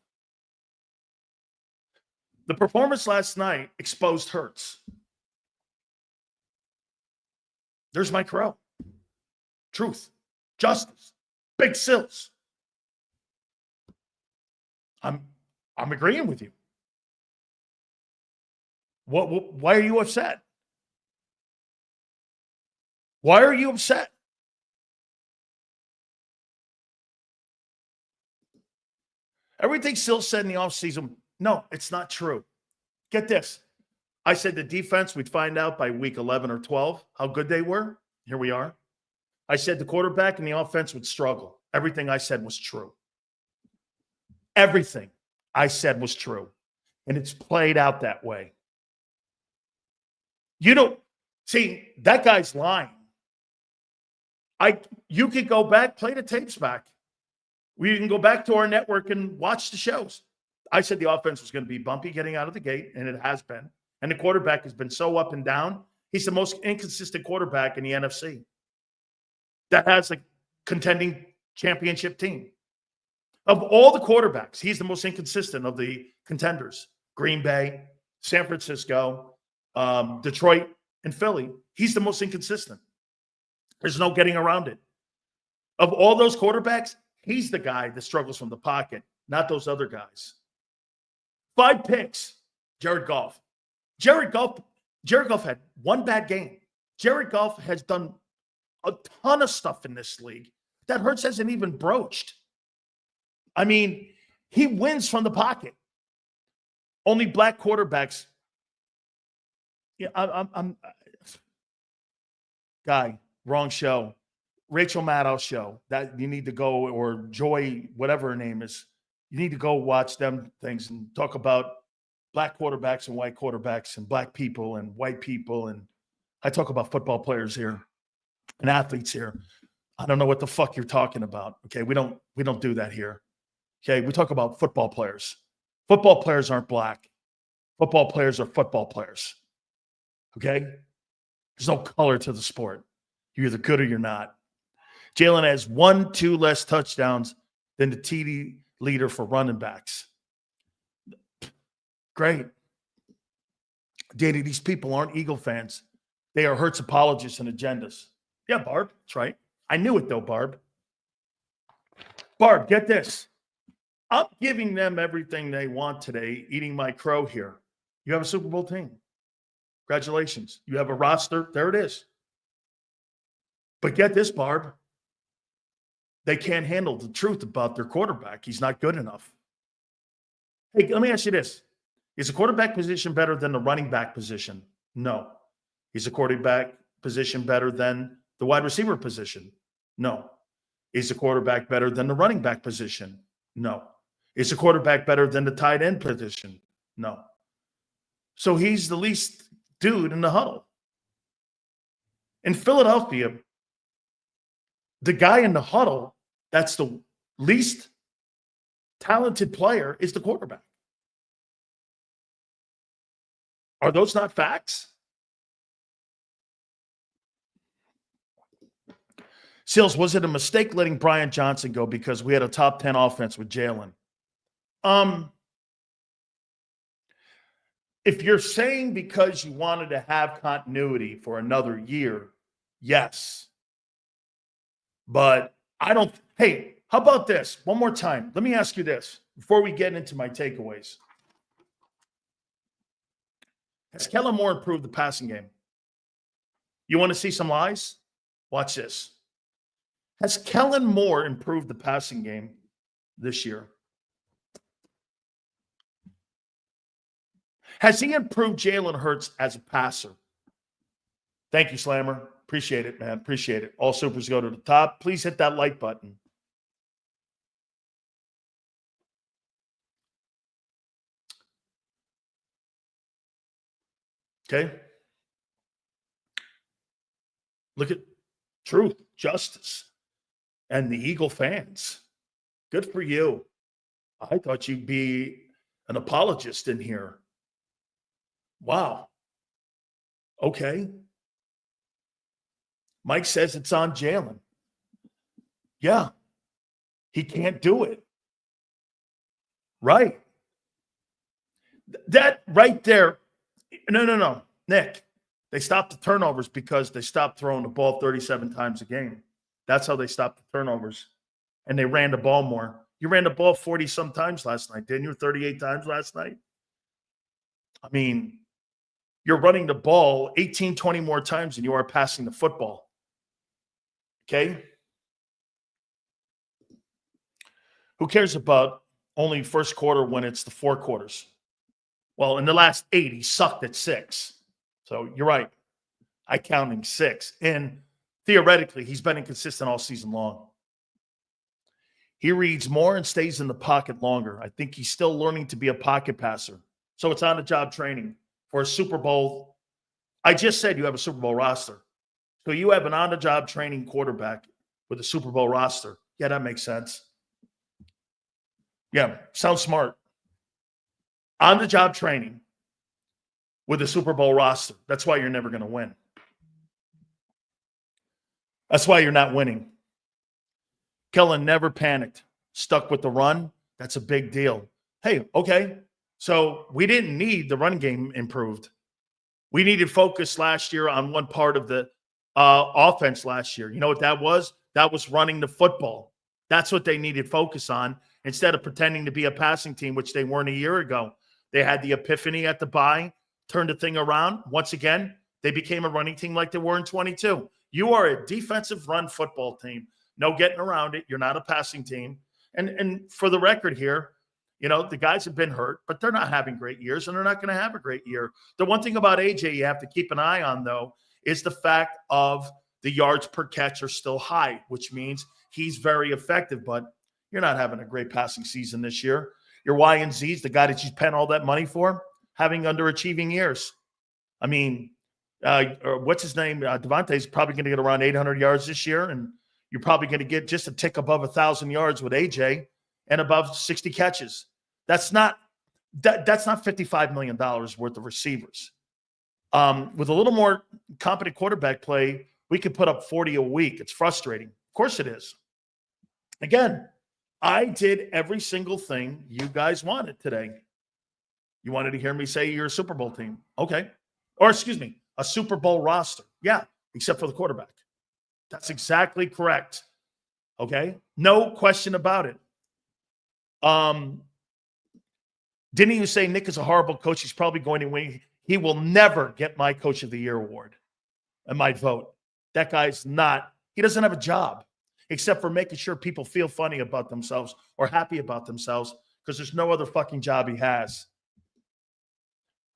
The performance last night exposed Hurts. There's my crow. Truth. Justice. Big Sills. I'm agreeing with you. Why are you upset? Why are you upset? Everything Sills said in the offseason, no, it's not true. Get this. I said the defense, we'd find out by week 11 or 12 how good they were. Here we are. I said the quarterback and the offense would struggle. Everything I said was true. Everything I said was true. And it's played out that way. You don't see that guy's lying. You could go back, play the tapes back. We can go back to our network and watch the shows. I said the offense was going to be bumpy getting out of the gate, and it has been. And the quarterback has been so up and down. He's the most inconsistent quarterback in the NFC that has a contending championship team. Of all the quarterbacks, he's the most inconsistent of the contenders. Green Bay, San Francisco, Detroit, and Philly. He's the most inconsistent. There's no getting around it. Of all those quarterbacks, he's the guy that struggles from the pocket, not those other guys. 5 picks, Jared Goff. Jared Goff had one bad game. Jared Goff has done a ton of stuff in this league that Hurts hasn't even broached. I mean, he wins from the pocket. Only black quarterbacks. Yeah, I'm guy, wrong show. Rachel Maddow's show that you need to go, or Joy, whatever her name is. You need to go watch them things and talk about black quarterbacks and white quarterbacks and black people and white people. And I talk about football players here and athletes here. I don't know what the fuck you're talking about. Okay, we don't do that here. Okay, we talk about football players. Football players aren't black. Football players are football players. Okay? There's no color to the sport. You're either good or you're not. Jalen has 1-2 less touchdowns than the TD leader for running backs. Great. Danny, these people aren't Eagle fans. They are Hurts apologists and agendas. Yeah, Barb, that's right. I knew it though, Barb. Barb, get this. I'm giving them everything they want today, eating my crow here. You have a Super Bowl team. Congratulations. You have a roster. There it is. But get this, Barb. They can't handle the truth about their quarterback. He's not good enough. Hey, let me ask you this. Is the quarterback position better than the running back position? No. Is the quarterback position better than the wide receiver position? No. Is the quarterback better than the running back position? No. Is the quarterback better than the tight end position? No. So he's the least dude in the huddle. In Philadelphia, the guy in the huddle that's the least talented player is the quarterback. Are those not facts? Seals, was it a mistake letting Brian Johnson go because we had a top 10 offense with Jalen? If you're saying because you wanted to have continuity for another year, yes. But I don't. Hey, how about this? One more time. Let me ask you this before we get into my takeaways. Has Kellen Moore improved the passing game? You want to see some lies? Watch this. Has Kellen Moore improved the passing game this year? Has he improved Jalen Hurts as a passer? Thank you, Slammer. Appreciate it, man. Appreciate it. All supers go to the top. Please hit that like button. Okay? Look at truth, justice, and the Eagle fans. Good for you. I thought you'd be an apologist in here. Wow. Okay. Mike says it's on Jalen. Yeah. He can't do it. Right. That right there. No. Nick, they stopped the turnovers because they stopped throwing the ball 37 times a game. That's how they stopped the turnovers. And they ran the ball more. You ran the ball 40-some times last night, didn't you? 38 times last night? I mean, you're running the ball 18, 20 more times than you are passing the football. Okay? Who cares about only first quarter when it's the 4 quarters? Well, in the last 8, he sucked at 6. So you're right. I count him 6. And theoretically, he's been inconsistent all season long. He reads more and stays in the pocket longer. I think he's still learning to be a pocket passer. So it's on-the-job training for a Super Bowl. I just said you have a Super Bowl roster. So you have an on-the-job training quarterback with a Super Bowl roster. Yeah, that makes sense. Yeah, sounds smart. On-the-job training with a Super Bowl roster. That's why you're never going to win. That's why you're not winning. Kellen never panicked. Stuck with the run. That's a big deal. Hey, okay. So we didn't need the run game improved. We needed focus last year on one part of the offense last year. You know what that was? That was running the football. That's what they needed focus on instead of pretending to be a passing team, which they weren't a year ago. They had the epiphany at the bye, turned the thing around. Once again, they became a running team like they were in 22. You are a defensive run football team. No getting around it. You're not a passing team. And for the record here, you know, the guys have been hurt, but they're not having great years, and they're not going to have a great year. The one thing about AJ you have to keep an eye on, though, is the fact of the yards per catch are still high, which means he's very effective, but you're not having a great passing season this year. Your Y and Z's, the guy that you spent all that money for, having underachieving years. I mean, what's his name? Devontae's probably going to get around 800 yards this year, and you're probably going to get just a tick above 1,000 yards with AJ and above 60 catches. That's not $55 million worth of receivers. With a little more competent quarterback play, we could put up 40 a week. It's frustrating. Of course it is. Again, I did every single thing you guys wanted today. You wanted to hear me say you're a Super Bowl team. Okay. Or excuse me, a Super Bowl roster. Yeah, except for the quarterback. That's exactly correct. Okay? No question about it. Didn't you say Nick is a horrible coach? He's probably going to win. He will never get my Coach of the Year award and my vote. That guy's not. He doesn't have a job except for making sure people feel funny about themselves or happy about themselves. because there's no other fucking job he has.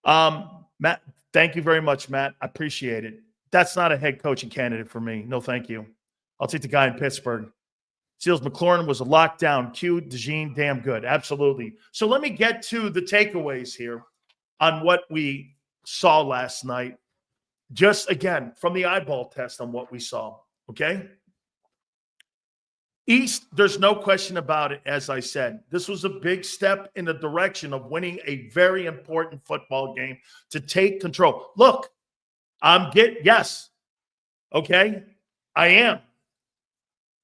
Matt, thank you very much, Matt. I appreciate it. That's not a head coaching candidate for me. No, thank you. I'll take the guy in Pittsburgh. Seals McLaurin was a lockdown. Q, DeJean, damn good. Absolutely. So let me get to the takeaways here on what we saw last night. Just, again, from the eyeball test on what we saw, okay? East, there's no question about it, as I said. This was a big step in the direction of winning a very important football game to take control. Look, yes, okay? I am.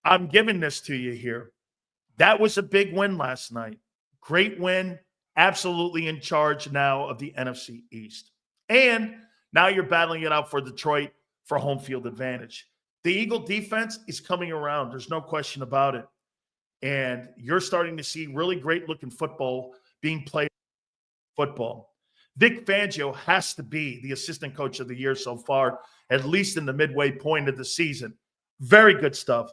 I'm giving this to you here. That was a big win last night. Great win. Absolutely in charge now of the NFC East. And now you're battling it out for Detroit for home field advantage. The Eagle defense is coming around. There's no question about it. And you're starting to see really great-looking football being played. Football. Vic Fangio has to be the assistant coach of the year so far, at least in the midway point of the season. Very good stuff.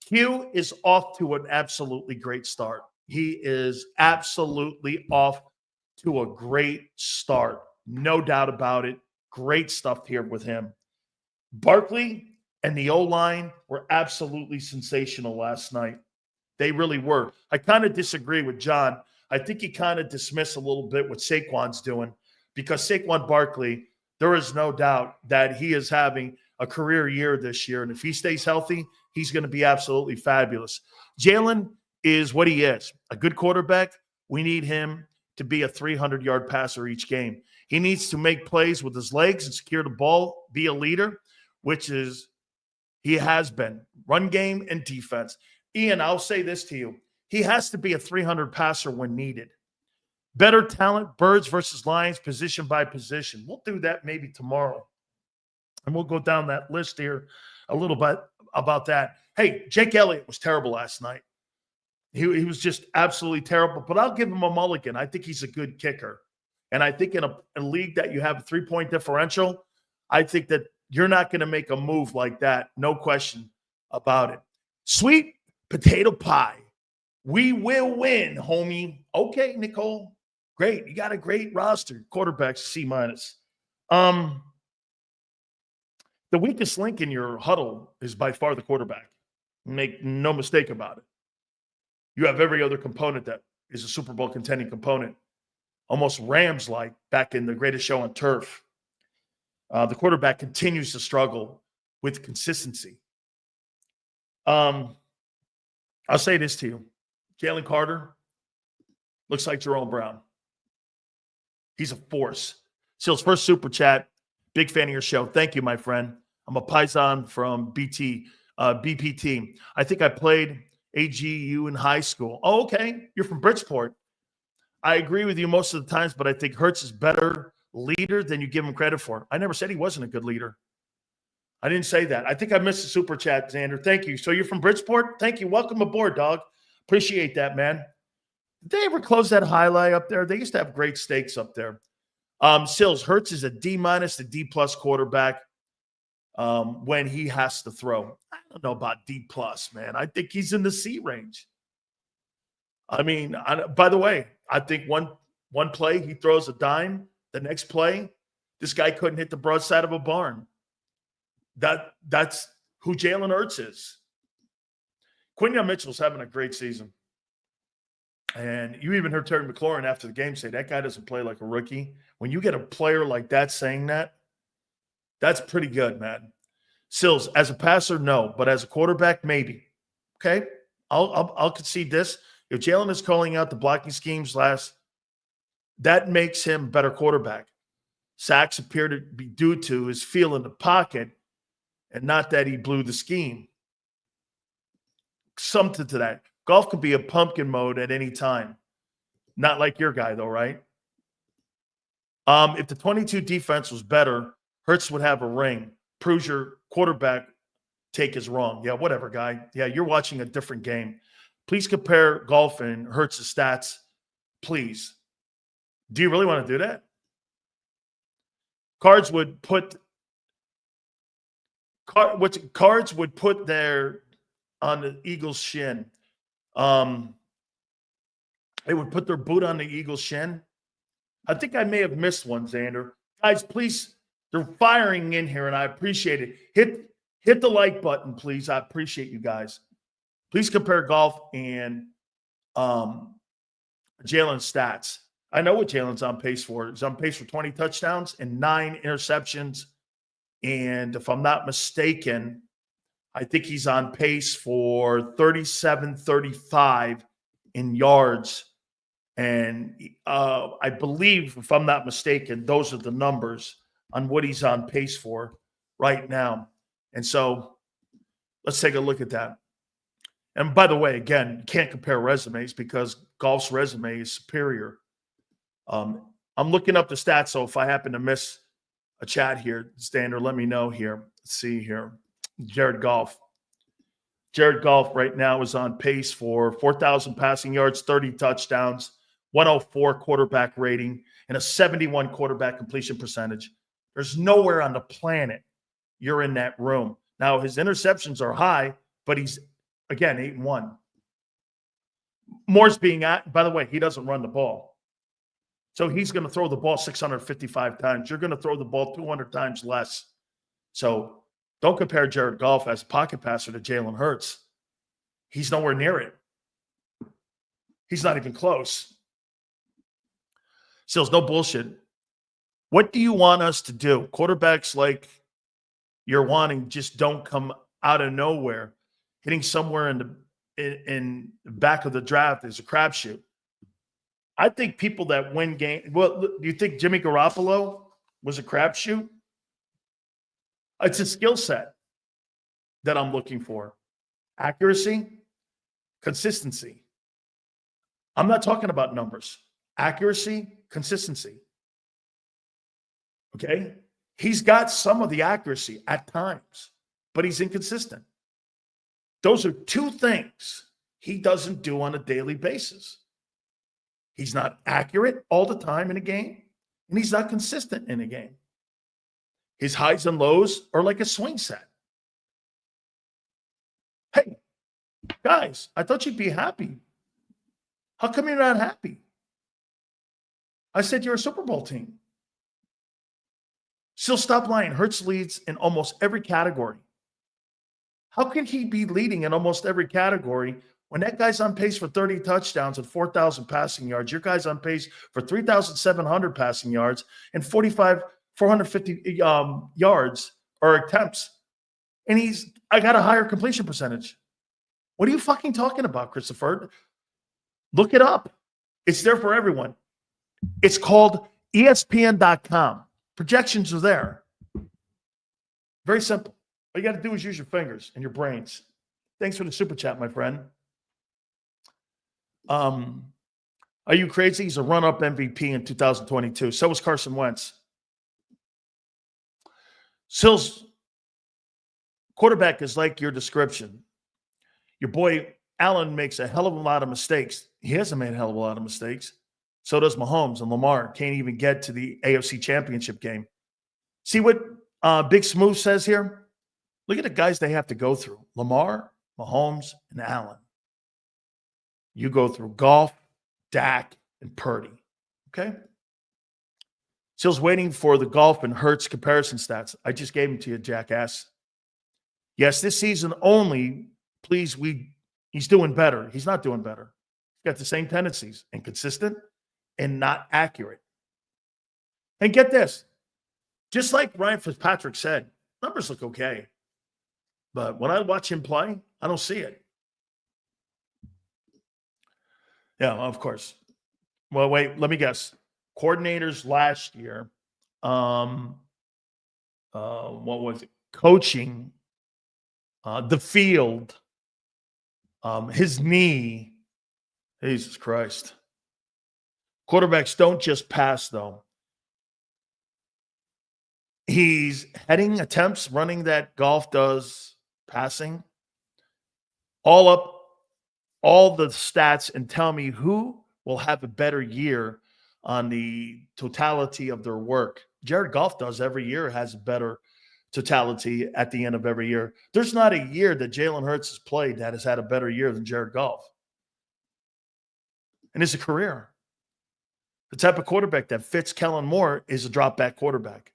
Q is off to an absolutely great start. He is absolutely off to a great start. No doubt about it. Great stuff here with him. Barkley and the O-line were absolutely sensational last night. They really were. I kind of disagree with John. I think he kind of dismissed a little bit what Saquon's doing, because Saquon Barkley, there is no doubt that he is having a career year this year. And if he stays healthy, he's going to be absolutely fabulous. Jalen is what he is, a good quarterback. We need him to be a 300-yard passer each game. He needs to make plays with his legs and secure the ball, be a leader, which is he has been. Run game and defense. Ian, I'll say this to you. He has to be a 300 passer when needed. Better talent, Birds versus Lions, position by position. We'll do that maybe tomorrow. And we'll go down that list here a little bit about that. Hey, Jake Elliott was terrible last night. He was just absolutely terrible, but I'll give him a mulligan. I think he's a good kicker. And I think in a league that you have a 3-point differential, I think that you're not going to make a move like that. No question about it. Sweet potato pie. We will win, homie. Okay, Nicole. Great. You got a great roster. Quarterbacks, C-. The weakest link in your huddle is by far the quarterback. Make no mistake about it. You have every other component that is a Super Bowl contending component, almost Rams-like back in the Greatest Show on Turf. The quarterback continues to struggle with consistency. I'll say this to you. Jalen Carter looks like Jerome Brown. He's a force. Seal's first super chat. Big fan of your show. Thank you, my friend. I'm a Paisan from BPT. I think I played AGU in high school. Oh, okay. You're from Bridgeport. I agree with you most of the times, but I think Hurts is better leader than you give him credit for. I never said he wasn't a good leader. I didn't say that. I think I missed the super chat, Zander. Thank you. So you're from Bridgeport? Thank you. Welcome aboard, dog. Appreciate that, man. Did they ever close that highlight up there? They used to have great steaks up there. Sills, Hurts is a D- to D+ quarterback when he has to throw. I don't know about D+, man. I think he's in the C range. I mean, by the way, I think one play he throws a dime. The next play, this guy couldn't hit the broadside of a barn. That's who Jalen Hurts is. Quinyon Mitchell's having a great season. And you even heard Terry McLaurin after the game say that guy doesn't play like a rookie. When you get a player like that saying that, that's pretty good, man. Sills, as a passer, no. But as a quarterback, maybe. Okay? I'll concede this. If Jalen is calling out the blocking schemes that makes him a better quarterback. Sacks appear to be due to his feel in the pocket and not that he blew the scheme. Something to that. Goff could be a pumpkin mode at any time. Not like your guy, though, right? If the 22 defense was better, Hurts would have a ring. Proves your quarterback take is wrong. Yeah, whatever, guy. Yeah, you're watching a different game. Please compare Goff and Hurts' stats. Please. Do you really want to do that? Cards would put their on the Eagles' shin. They would put their boot on the Eagles' shin. I think I may have missed one, Zander. Guys, please, they're firing in here, and I appreciate it. Hit the like button, please. I appreciate you guys. Please compare Goff and Jalen's stats. I know what Jalen's on pace for. He's on pace for 20 touchdowns and 9 interceptions. And if I'm not mistaken, I think he's on pace for 37-35 in yards. And I believe, if I'm not mistaken, those are the numbers on what he's on pace for right now. And so let's take a look at that. And by the way, again, you can't compare resumes because Goff's resume is superior. I'm looking up the stats, so if I happen to miss a chat here, Standard, let me know here. Let's see here. Jared Goff. Jared Goff right now is on pace for 4,000 passing yards, 30 touchdowns, 104 quarterback rating, and a 71 quarterback completion percentage. There's nowhere on the planet you're in that room. Now, his interceptions are high, but he's, again, 8-1. Moore's being at, by the way, he doesn't run the ball. So he's going to throw the ball 655 times. You're going to throw the ball 200 times less. So don't compare Jared Goff as a pocket passer to Jalen Hurts. He's nowhere near it. He's not even close. Still, no bullshit. What do you want us to do? Quarterbacks like you're wanting just don't come out of nowhere. Hitting somewhere in the back of the draft is a crapshoot. I think people that win games. Well, do you think Jimmy Garoppolo was a crapshoot? It's a skill set that I'm looking for. Accuracy, consistency. I'm not talking about numbers. Accuracy, consistency. Okay? He's got some of the accuracy at times, but he's inconsistent. Those are two things he doesn't do on a daily basis. He's not accurate all the time in a game, and he's not consistent in a game. His highs and lows are like a swing set. Hey, guys, I thought you'd be happy. How come you're not happy? I said you're a Super Bowl team. Still, stop lying. Hurts leads in almost every category. How can he be leading in almost every category when that guy's on pace for 30 touchdowns and 4,000 passing yards? Your guy's on pace for 3,700 passing yards and 450 yards or attempts. And I got a higher completion percentage. What are you fucking talking about, Christopher? Look it up. It's there for everyone. It's called ESPN.com. Projections are there. Very simple. All you got to do is use your fingers and your brains. Thanks for the super chat, my friend. Are you crazy? He's a run-up MVP in 2022. So was Carson Wentz. Sills, quarterback is like your description. Your boy Allen makes a hell of a lot of mistakes. He hasn't made a hell of a lot of mistakes. So does Mahomes, and Lamar can't even get to the AFC Championship game. See what Big Smooth says here? Look at the guys they have to go through. Lamar, Mahomes, and Allen. You go through Goff, Dak, and Purdy. Okay? Still's waiting for the Goff and Hurts comparison stats. I just gave them to you, jackass. Yes, this season only, please, he's doing better. He's not doing better. He's got the same tendencies, inconsistent and not accurate. And get this. Just like Ryan Fitzpatrick said, numbers look okay. But when I watch him play, I don't see it. Yeah, of course. Well, wait, let me guess. Coordinators last year, what was it? Coaching, the field, his knee. Jesus Christ. Quarterbacks don't just pass, though. He's heading attempts, running that Goff does, passing. All up, all the stats, and tell me who will have a better year on the totality of their work. Jared Goff does every year, has a better totality at the end of every year. There's not a year that Jalen Hurts has played that has had a better year than Jared Goff. in his career. The type of quarterback that fits Kellen Moore is a drop back quarterback.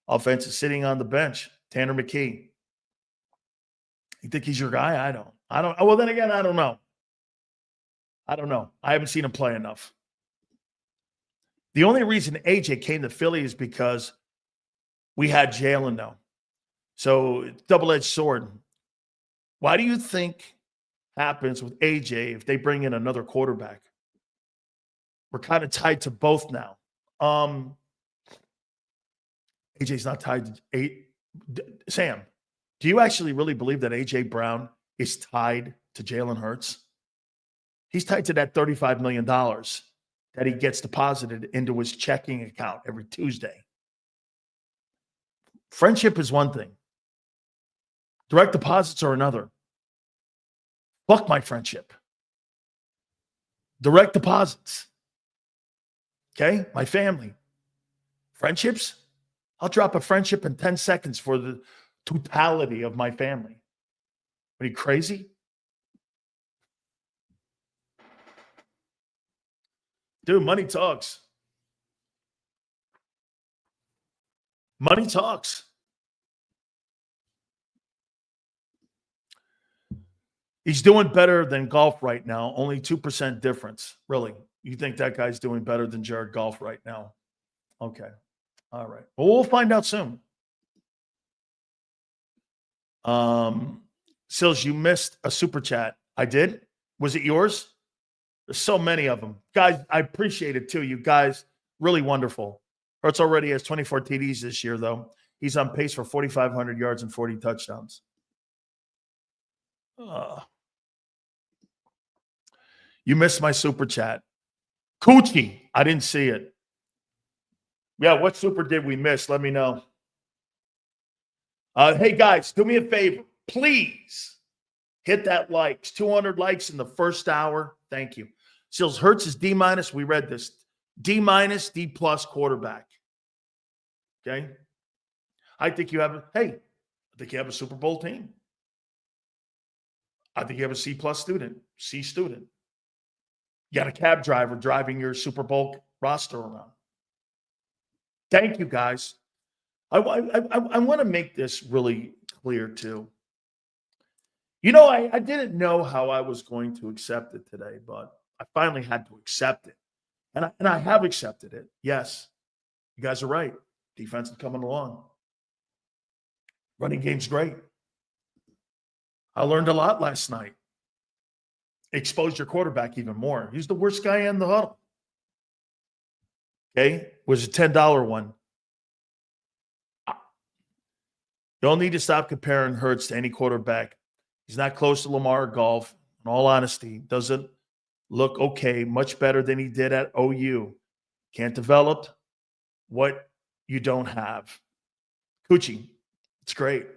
Offense is sitting on the bench. Tanner McKee. You think he's your guy? I don't. Well, then again, I don't know. I haven't seen him play enough. The only reason AJ came to Philly is because we had Jalen now. So double-edged sword. Why do you think happens with AJ if they bring in another quarterback? We're kind of tied to both now. AJ's not tied to eight. Sam, do you actually really believe that AJ Brown is tied to Jalen Hurts? He's tied to that $35 million that he gets deposited into his checking account every Tuesday. Friendship is one thing. Direct deposits are another. Fuck my friendship. Direct deposits. Okay? My family. Friendships? I'll drop a friendship in 10 seconds for the totality of my family. Are you crazy? Dude, money talks. Money talks. He's doing better than Goff right now. Only 2% difference. Really? You think that guy's doing better than Jared Goff right now? Okay. All right. Well, we'll find out soon. Sills, you missed a super chat. I did? Was it yours? There's so many of them. Guys, I appreciate it too. You guys, really wonderful. Hurts already has 24 TDs this year, though. He's on pace for 4,500 yards and 40 touchdowns. You missed my super chat. Coochie, I didn't see it. Yeah, what super did we miss? Let me know. Hey, guys, do me a favor. Please hit that likes. 200 likes in the first hour. Thank you. Sills, Hurts is D-. We read this. D-, D+ quarterback. Okay? I think you have a Super Bowl team. I think you have a C+ student, C student. You got a cab driver driving your Super Bowl roster around. Thank you, guys. I want to make this really clear, too. You know, I didn't know how I was going to accept it today, but I finally had to accept it. And I have accepted it. Yes, you guys are right. Defense is coming along. Running game's great. I learned a lot last night. Exposed your quarterback even more. He's the worst guy in the huddle. Okay? It was a $10 one. You don't need to stop comparing Hurts to any quarterback. He's not close to Lamar or Goff. In all honesty, doesn't look okay, much better than he did at OU. Can't develop what you don't have. Coochie, it's great.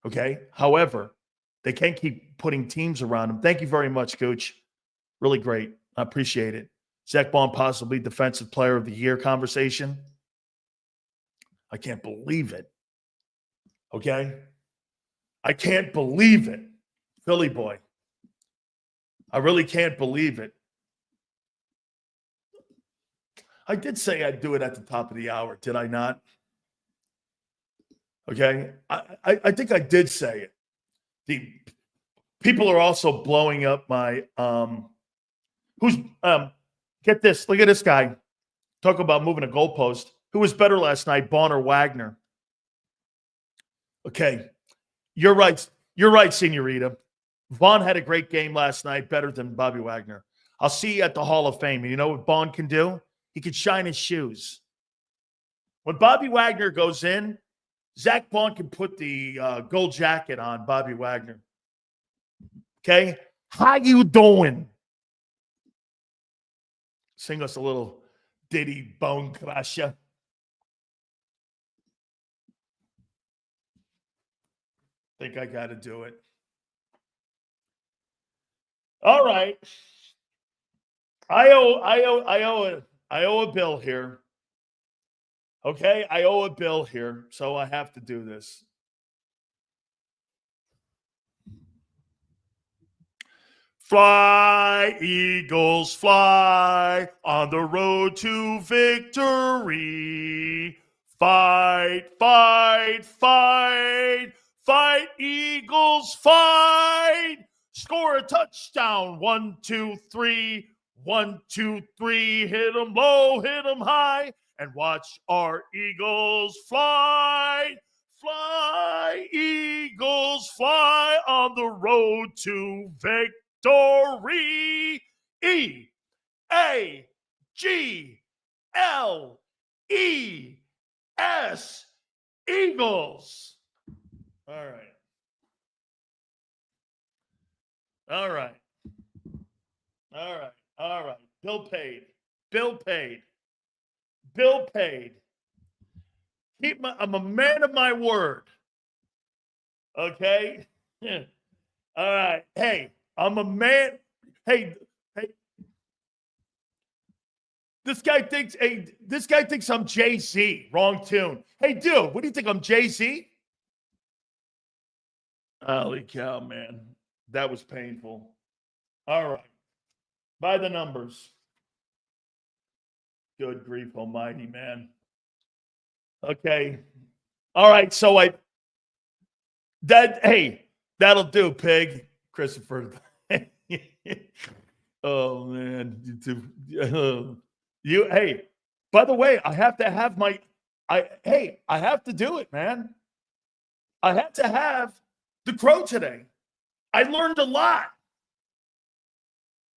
Okay? However, they can't keep putting teams around him. Thank you very much, Coach. Really great. I appreciate it. Zach Bond possibly Defensive Player of the Year conversation. I can't believe it. Okay? I can't believe it. Philly boy. I really can't believe it. I did say I'd do it at the top of the hour, did I not? Okay? I think I did say it. The people are also blowing up my get this, look at this guy. Talk about moving a goalpost. Who was better last night, Bond or Wagner? Okay. You're right. You're right, Senorita. Vaughn had a great game last night, better than Bobby Wagner. I'll see you at the Hall of Fame. And you know what Bond can do? He can shine his shoes. When Bobby Wagner goes in, Zach Bond can put the gold jacket on Bobby Wagner. Okay? How you doing? Sing us a little ditty, Bone Crusher. Think I got to do it. All right. I owe a bill here. Okay? I owe a bill here, so I have to do this. Fly, Eagles, fly on the road to victory. Fight, fight, fight, fight, Eagles, fight. Score a touchdown. 1, 2, 3. 1, 2, 3. Hit 'em low, hit 'em high, and watch our Eagles fly. Fly, Eagles, fly on the road to victory. Eagles. Eagles. All right. All right. All right. All right. Bill paid. Bill paid. Bill paid. I'm a man of my word. Okay? All right. Hey, I'm a man. Hey. This guy thinks I'm Jay-Z. Wrong tune. Hey, dude, what do you think? I'm Jay-Z? Holy cow, man. That was painful. All right. By the numbers. Good grief almighty, man. Okay. All right. So that'll do, pig. Christopher. Oh, man. By the way, I have to have I have to do it, man. I had to have the Crow today. I learned a lot.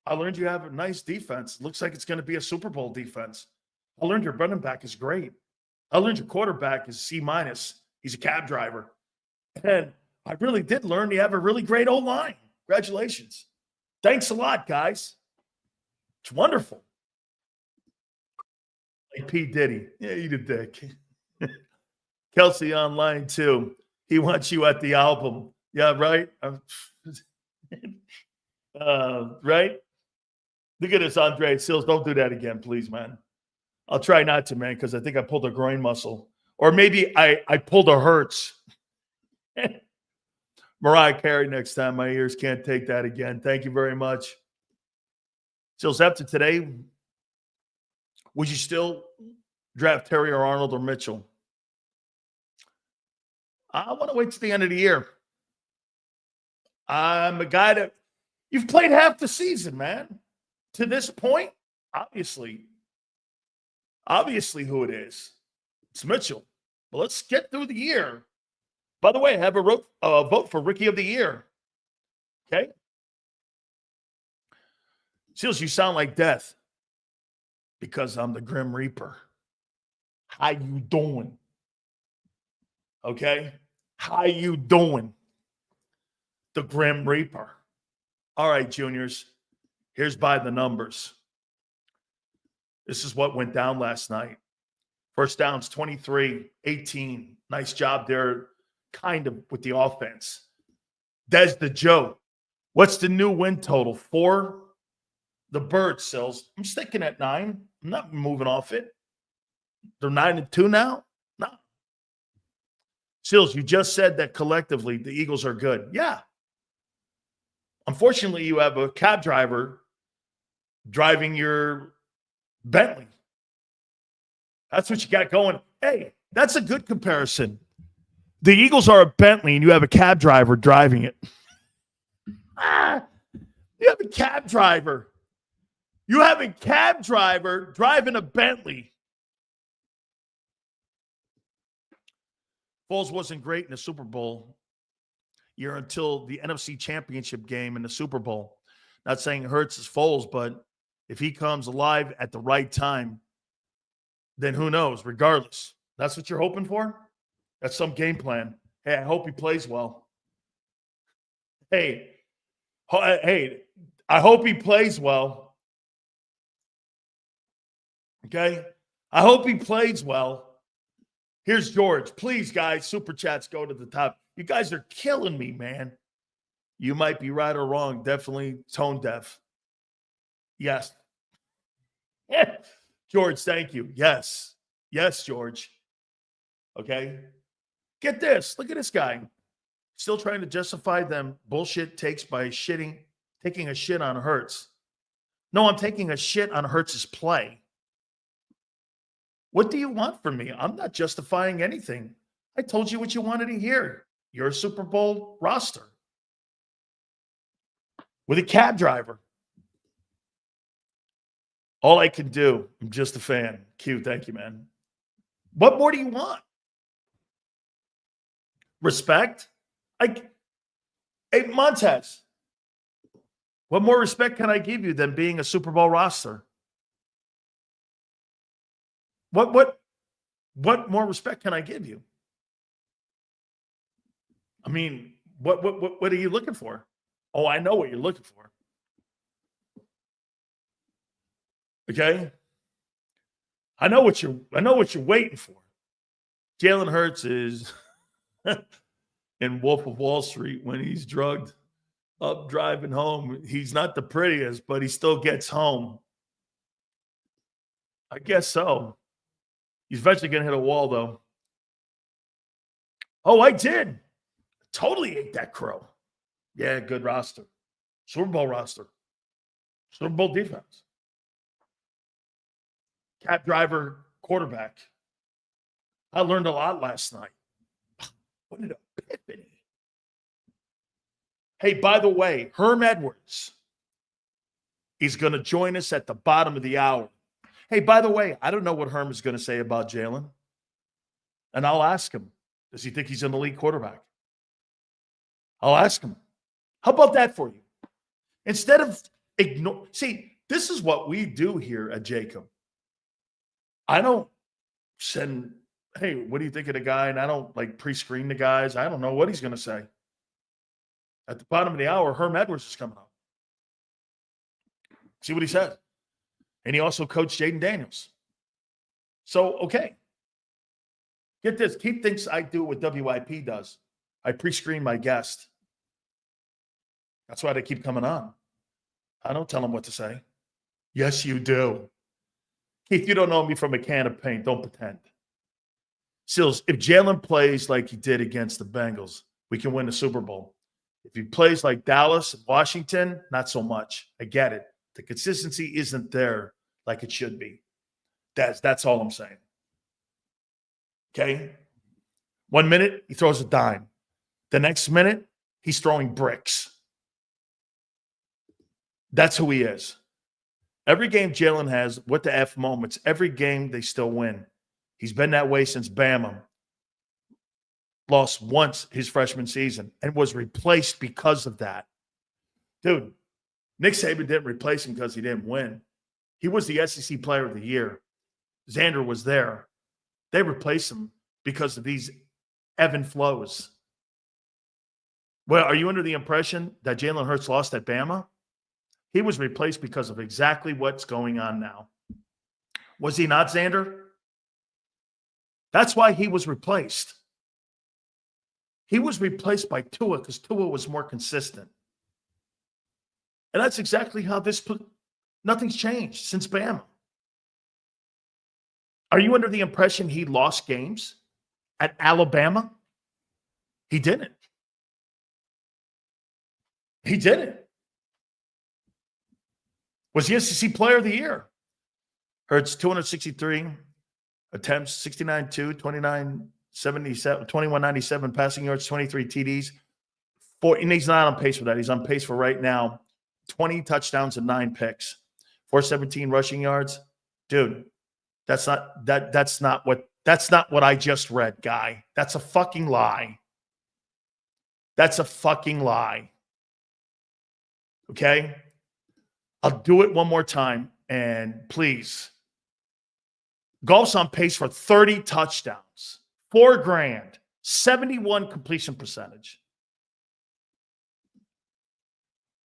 I learned you have a nice defense. Looks like it's going to be a Super Bowl defense. I learned your running back is great. I learned your quarterback is C-. He's a cab driver. And I really did learn you have a really great O-line. Congratulations. Thanks a lot, guys. It's wonderful. Hey, P. Diddy. Yeah, eat a dick. Kelsey online, too. He wants you at the album. Yeah, right? Right? Look at this, Andre Sills. Don't do that again, please, man. I'll try not to, man, because I think I pulled a groin muscle. Or maybe I pulled a Hertz. Mariah Carey next time. My ears can't take that again. Thank you very much. Sills, after today, would you still draft Terry or Arnold or Mitchell? I want to wait till the end of the year. I'm a guy that you've played half the season, man. To this point, obviously who it is. It's Mitchell. But let's get through the year. By the way, I have a vote for Rookie of the Year. Okay? Seals, you sound like death because I'm the Grim Reaper. How you doing? Okay? How you doing? The Grim Reaper. All right, juniors. Here's by the numbers. This is what went down last night. First downs, 23-18. Nice job there, kind of, with the offense. Des the Joe. What's the new win total? 4? The Birds, Sills. I'm sticking at 9. I'm not moving off it. They're 9-2 now? No. Sills, you just said that collectively the Eagles are good. Yeah. Unfortunately, you have a cab driver driving your Bentley. That's what you got going. Hey, that's a good comparison. The Eagles are a Bentley, and you have a cab driver driving it. You have a cab driver. You have a cab driver driving a Bentley. Foles wasn't great in the Super Bowl year until the NFC Championship game in the Super Bowl. Not saying Hurts is Foles, but if he comes alive at the right time, then who knows? Regardless, that's what you're hoping for? That's some game plan. Hey, I hope he plays well. Hey, I hope he plays well. Okay? I hope he plays well. Here's George. Please, guys, super chats go to the top. You guys are killing me, man. You might be right or wrong. Definitely tone deaf. Yes. George, thank you. Yes. Yes, George. Okay? Get this. Look at this guy. Still trying to justify them bullshit takes by shitting taking a shit on Hurts. No, I'm taking a shit on Hurts' play. What do you want from me? I'm not justifying anything. I told you what you wanted to hear. You're a Super Bowl roster with a cab driver. All I can do, I'm just a fan. Q, thank you, man. What more do you want? Respect? Hey, Montez, what more respect can I give you than being a Super Bowl roster? What more respect can I give you? I mean, what are you looking for? Oh, I know what you're looking for. Okay? I know what you're waiting for. Jalen Hurts is in Wolf of Wall Street when he's drugged up driving home. He's not the prettiest, but he still gets home. I guess so. He's eventually going to hit a wall, though. Oh, I did. Totally ate that crow. Yeah, good roster. Super Bowl roster. Super Bowl defense. Cab driver, quarterback. I learned a lot last night. What an epiphany. Hey, by the way, Herm Edwards is going to join us at the bottom of the hour. Hey, by the way, I don't know what Herm is going to say about Jalen. And I'll ask him, does he think he's an elite quarterback? I'll ask him. How about that for you? Instead of see, this is what we do here at JAKIB. I don't send, hey, what do you think of the guy? And I don't pre-screen the guys. I don't know what he's going to say. At the bottom of the hour, Herm Edwards is coming up. See what he says. And he also coached Jaden Daniels. So, okay. Get this. Keith thinks I do what WIP does. I pre-screen my guest. That's why they keep coming on. I don't tell them what to say. Yes, you do. Keith, you don't know me from a can of paint. Don't pretend. Sills, if Jalen plays like he did against the Bengals, we can win the Super Bowl. If he plays like Dallas, Washington, not so much. I get it. The consistency isn't there like it should be. That's all I'm saying. Okay? 1 minute, he throws a dime. The next minute, he's throwing bricks. That's who he is. Every game Jalen has, what the F moments, every game they still win. He's been that way since Bama. Lost once his freshman season and was replaced because of that. Dude, Nick Saban didn't replace him because he didn't win. He was the SEC Player of the Year. Zander was there. They replaced him because of these ebb and flows. Well, are you under the impression that Jalen Hurts lost at Bama? He was replaced because of exactly what's going on now. Was he not, Zander? That's why he was replaced. He was replaced by Tua because Tua was more consistent. And that's exactly how nothing's changed since Bama. Are you under the impression he lost games at Alabama? He didn't. He didn't. Was the SEC Player of the Year. Hurts 263 attempts, 69-2, 2197 passing yards, 23 TDs. And he's not on pace for that. He's on pace for right now 20 touchdowns and 9 picks, 417 rushing yards. Dude, that's not what I just read, guy. That's a fucking lie. That's a fucking lie. Okay? I'll do it one more time, and please. Goff's on pace for 30 touchdowns, $4,000, 71 completion percentage.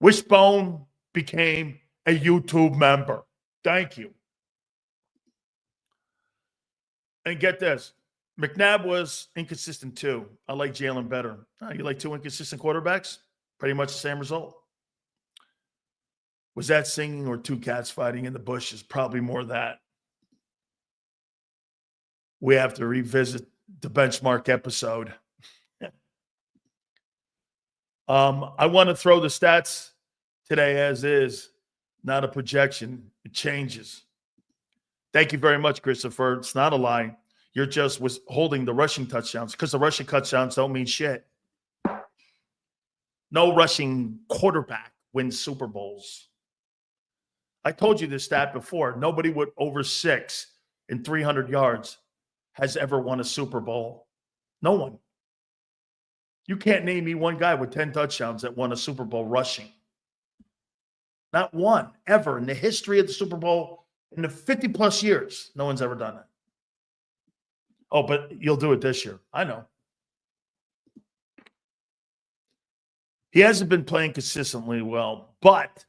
Wishbone became a YouTube member. Thank you. And get this. McNabb was inconsistent too. I like Jalen better. You like 2 inconsistent quarterbacks? Pretty much the same result. Was that singing or 2 cats fighting in the bushes? Probably more that. We have to revisit the benchmark episode. I want to throw the stats today as is, not a projection. It changes. Thank you very much, Christopher. It's not a lie. You're just holding the rushing touchdowns because the rushing touchdowns don't mean shit. No rushing quarterback wins Super Bowls. I told you this stat before. Nobody with over 6 and 300 yards has ever won a Super Bowl. No one. You can't name me one guy with 10 touchdowns that won a Super Bowl rushing. Not one ever in the history of the Super Bowl in the 50-plus years. No one's ever done it. Oh, but you'll do it this year. I know. He hasn't been playing consistently well, but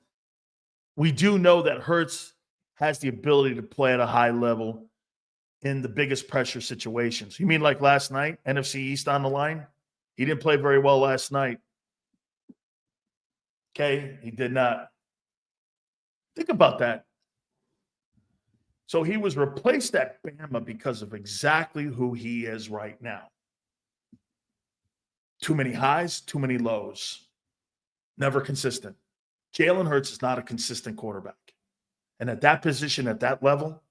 we do know that Hurts has the ability to play at a high level in the biggest pressure situations. You mean like last night, NFC East on the line? He didn't play very well last night. Okay, he did not. Think about that. So he was replaced at Bama because of exactly who he is right now. Too many highs, too many lows. Never consistent. Jalen Hurts is not a consistent quarterback. And at that position, at that level,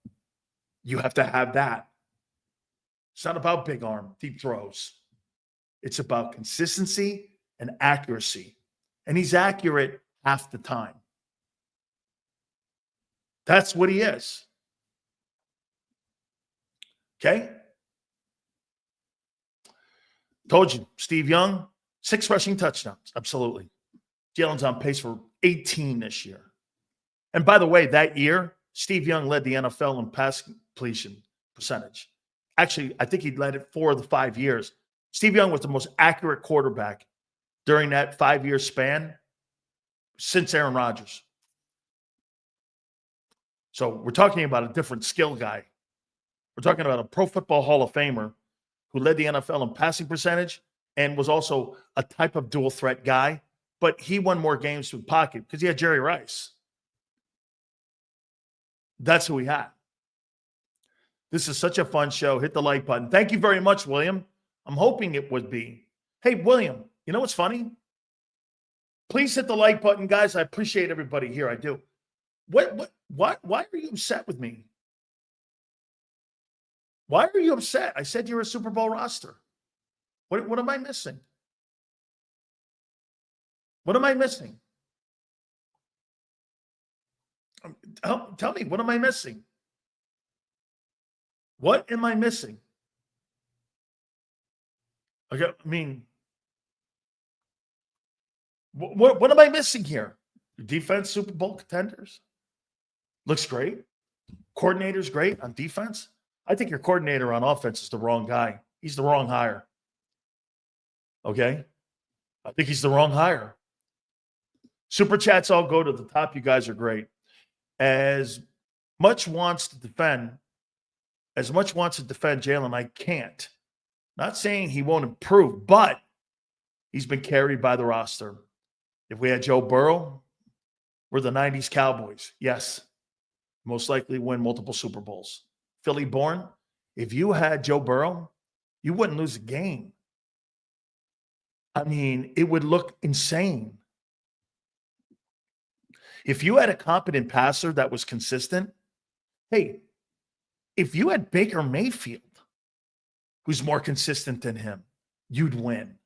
you have to have that. It's not about big arm, deep throws. It's about consistency and accuracy. And he's accurate half the time. That's what he is. Okay? Told you, Steve Young, 6 rushing touchdowns. Absolutely. Jalen's on pace for 18 this year. And by the way, that year, Steve Young led the NFL in pass completion percentage. Actually, I think he led it 4 of the 5 years. Steve Young was the most accurate quarterback during that 5-year span since Aaron Rodgers. So we're talking about a different skill guy. We're talking about a Pro Football Hall of Famer who led the NFL in passing percentage and was also a type of dual threat guy, but he won more games through the pocket because he had Jerry Rice. That's who we had. This is such a fun show. Hit the like button. Thank you very much, William. I'm hoping it would be. Hey, William, you know what's funny? Please hit the like button, guys. I appreciate everybody here. I do. Why are you upset with me? Why are you upset? I said you're a Super Bowl roster. What am I missing? What am I missing? Tell me, what am I missing? What am I missing? Okay, I mean, what am I missing here? Your defense, Super Bowl contenders? Looks great. Coordinator's great on defense. I think your coordinator on offense is the wrong guy. He's the wrong hire. Okay? I think he's the wrong hire. Super chats all go to the top. You guys are great. As much wants to defend Jalen, I can't. Not saying he won't improve, but he's been carried by the roster. If we had Joe Burrow, we're the 90s Cowboys. Yes. Most likely win multiple Super Bowls. Philly born. If you had Joe Burrow, you wouldn't lose a game. I mean, it would look insane. If you had a competent passer that was consistent, hey, if you had Baker Mayfield, who's more consistent than him, you'd win.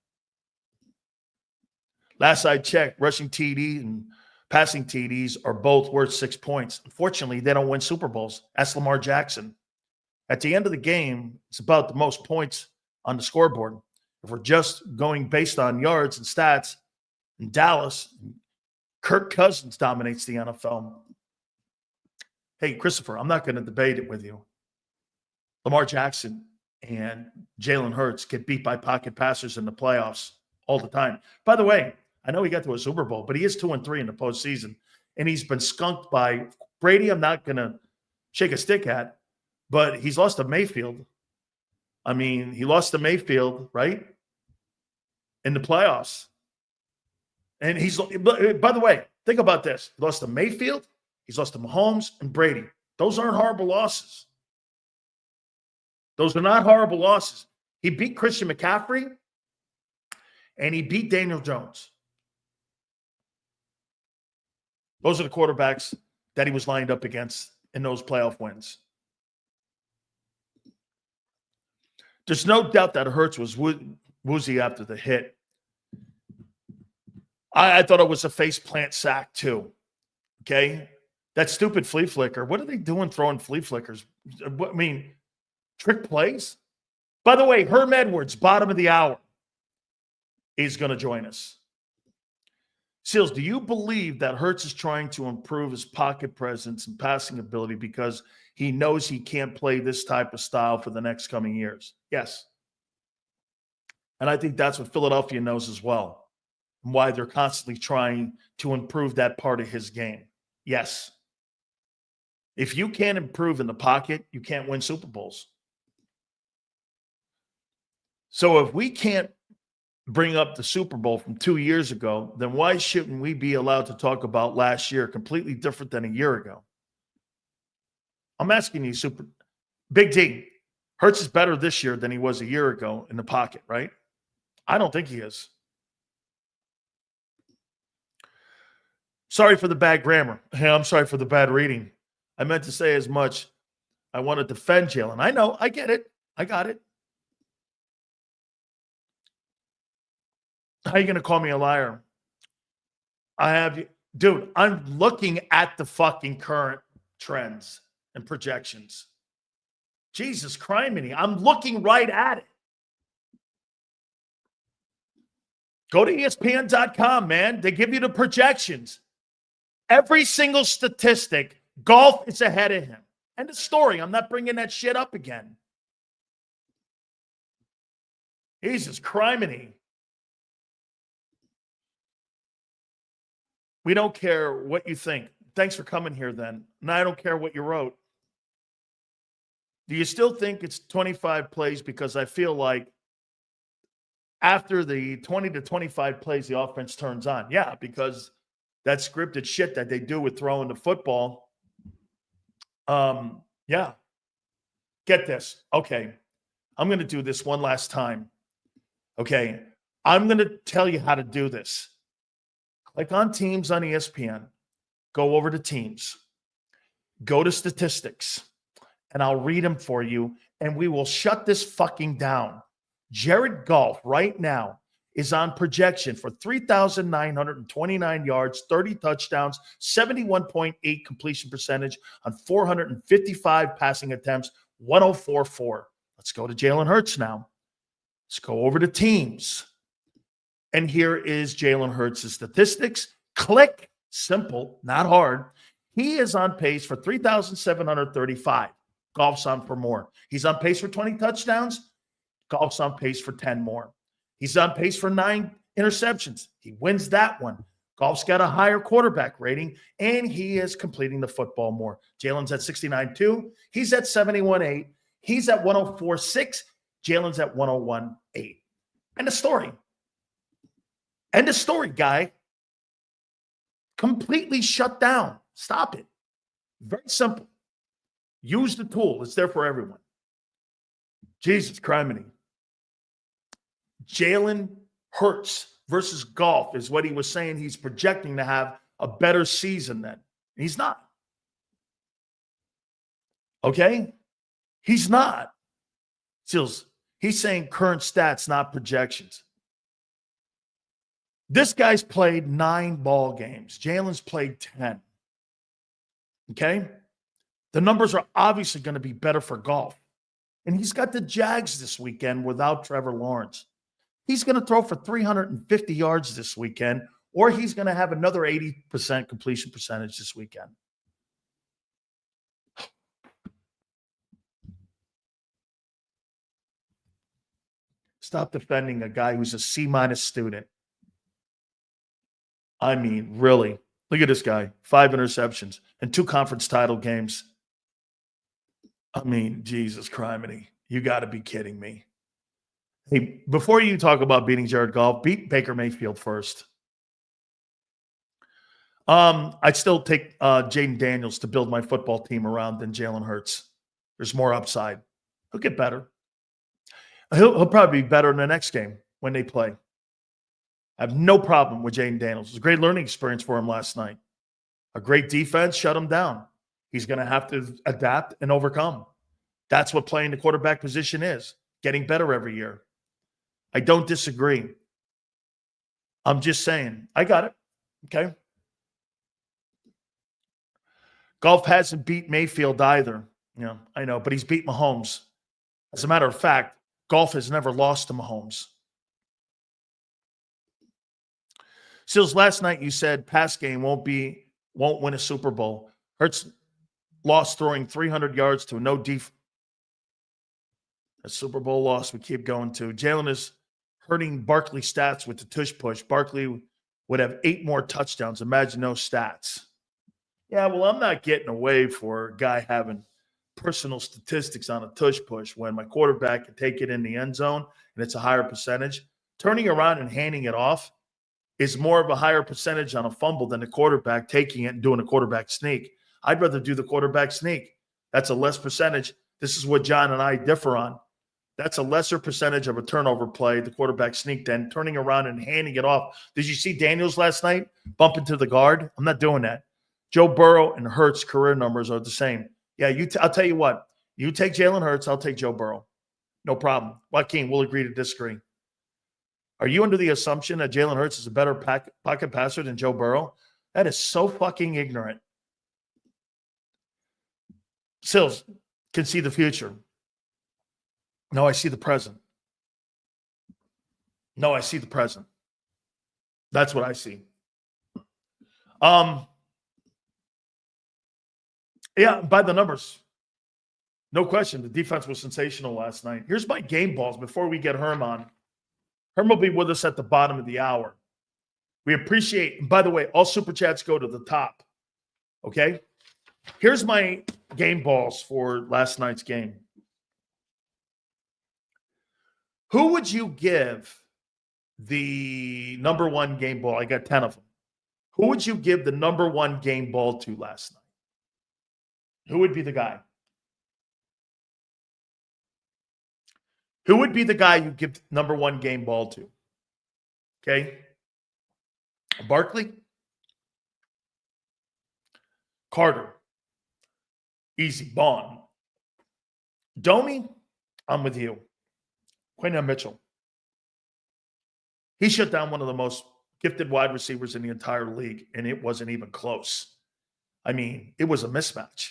Last I checked, rushing TD and passing TDs are both worth 6 points. Unfortunately, they don't win Super Bowls. Ask Lamar Jackson. At the end of the game, it's about the most points on the scoreboard. If we're just going based on yards and stats, in Dallas, Kirk Cousins dominates the NFL. Hey, Christopher, I'm not going to debate it with you. Lamar Jackson and Jalen Hurts get beat by pocket passers in the playoffs all the time. By the way, I know he got to a Super Bowl, but he is 2-3 in the postseason, and he's been skunked by Brady. I'm not going to shake a stick at, but he's lost to Mayfield. I mean, he lost to Mayfield, right, in the playoffs. And by the way, think about this. He lost to Mayfield. He's lost to Mahomes and Brady. Those aren't horrible losses. Those are not horrible losses. He beat Christian McCaffrey, and he beat Daniel Jones. Those are the quarterbacks that he was lined up against in those playoff wins. There's no doubt that Hurts was woozy after the hit. I thought it was a face plant sack too. Okay? That stupid flea flicker. What are they doing throwing flea flickers? I mean, trick plays? By the way, Herm Edwards, bottom of the hour, is going to join us. Seals, do you believe that Hurts is trying to improve his pocket presence and passing ability because he knows he can't play this type of style for the next coming years? Yes. And I think that's what Philadelphia knows as well, and why they're constantly trying to improve that part of his game. Yes. If you can't improve in the pocket, you can't win Super Bowls. So if we can't bring up the Super Bowl from 2 years ago, then why shouldn't we be allowed to talk about last year completely different than a year ago? I'm asking you, Big D, Hurts is better this year than he was a year ago in the pocket, right? I don't think he is. Sorry for the bad grammar. Hey, I'm sorry for the bad reading. I meant to say as much. I want to defend Jalen. I know. I get it. I got it. How are you going to call me a liar? Dude, I'm looking at the fucking current trends and projections. Jesus criminy. I'm looking right at it. Go to ESPN.com, man. They give you the projections. Every single statistic, Goff is ahead of him. End of story. I'm not bringing that shit up again. Jesus criminy. We don't care what you think. Thanks for coming here then. And I don't care what you wrote. Do you still think it's 25 plays? Because I feel like after the 20 to 25 plays, the offense turns on. Yeah, because that scripted shit that they do with throwing the football. Yeah. Get this. Okay. I'm going to do this one last time. Okay. I'm going to tell you how to do this. Click on teams on ESPN. Go over to teams. Go to statistics. And I'll read them for you. And we will shut this fucking down. Jared Goff right now is on projection for 3,929 yards, 30 touchdowns, 71.8 completion percentage on 455 passing attempts, 104.4. Let's go to Jalen Hurts now. Let's go over to teams. And here is Jalen Hurts' statistics. Click. Simple, not hard. He is on pace for 3,735. Goff's on for more. He's on pace for 20 touchdowns. Goff's on pace for 10 more. He's on pace for 9 interceptions. He wins that one. Goff's got a higher quarterback rating, and he is completing the football more. Jalen's at 69.2. He's at 71.8. He's at 104.6. Jalen's at 101.8. End of story. End of story, guy. Completely shut down. Stop it. Very simple. Use the tool. It's there for everyone. Jesus criminy. Jalen Hurts versus Goff is what he was saying he's projecting to have a better season than. He's not. Okay? He's not. He's saying current stats, not projections. This guy's played 9 ball games. Jalen's played 10. Okay? The numbers are obviously going to be better for Goff. And he's got the Jags this weekend without Trevor Lawrence. He's going to throw for 350 yards this weekend, or he's going to have another 80% completion percentage this weekend. Stop defending a guy who's a C- student. I mean, really. Look at this guy. 5 interceptions and 2 conference title games. I mean, Jesus criminy. You got to be kidding me. Hey, before you talk about beating Jared Goff, beat Baker Mayfield first. I'd still take Jaden Daniels to build my football team around than Jalen Hurts. There's more upside. He'll get better. He'll probably be better in the next game when they play. I have no problem with Jaden Daniels. It was a great learning experience for him last night. A great defense shut him down. He's going to have to adapt and overcome. That's what playing the quarterback position is, getting better every year. I don't disagree. I'm just saying, I got it. Okay. Goff hasn't beat Mayfield either. Yeah, I know, but he's beat Mahomes. As a matter of fact, Goff has never lost to Mahomes. Sills, last night you said pass game won't win a Super Bowl. Hurts lost throwing 300 yards to no defense. A Super Bowl loss we keep going to. Jalen is hurting Barkley stats with the tush push. Barkley would have 8 more touchdowns. Imagine those stats. Yeah, well, I'm not getting away for a guy having personal statistics on a tush push when my quarterback can take it in the end zone and it's a higher percentage. Turning around and handing it off is more of a higher percentage on a fumble than the quarterback taking it and doing a quarterback sneak. I'd rather do the quarterback sneak. That's a less percentage. This is what John and I differ on. That's a lesser percentage of a turnover play, the quarterback sneak, than turning around and handing it off. Did you see Daniels last night bump into the guard? I'm not doing that. Joe Burrow and Hurts' career numbers are the same. Yeah, I'll tell you what. You take Jalen Hurts, I'll take Joe Burrow. No problem. Joaquin, we'll agree to disagree. Are you under the assumption that Jalen Hurts is a better pocket passer than Joe Burrow? That is so fucking ignorant. Sills can see the future. No, I see the present. No, I see the present. That's what I see. Yeah, by the numbers. No question. The defense was sensational last night. Here's my game balls before we get Herm on. Herm will be with us at the bottom of the hour. We appreciate, by the way, all super chats go to the top. Okay? Here's my game balls for last night's game. Who would you give the number one game ball? I got 10 of them. Who would you give the number one game ball to last night? Who would be the guy? Who would be the guy you give number one game ball to? Okay. Barkley? Carter? Easy. Bond? Domi? I'm with you. Quinyon Mitchell. He shut down one of the most gifted wide receivers in the entire league, and it wasn't even close. I mean, it was a mismatch.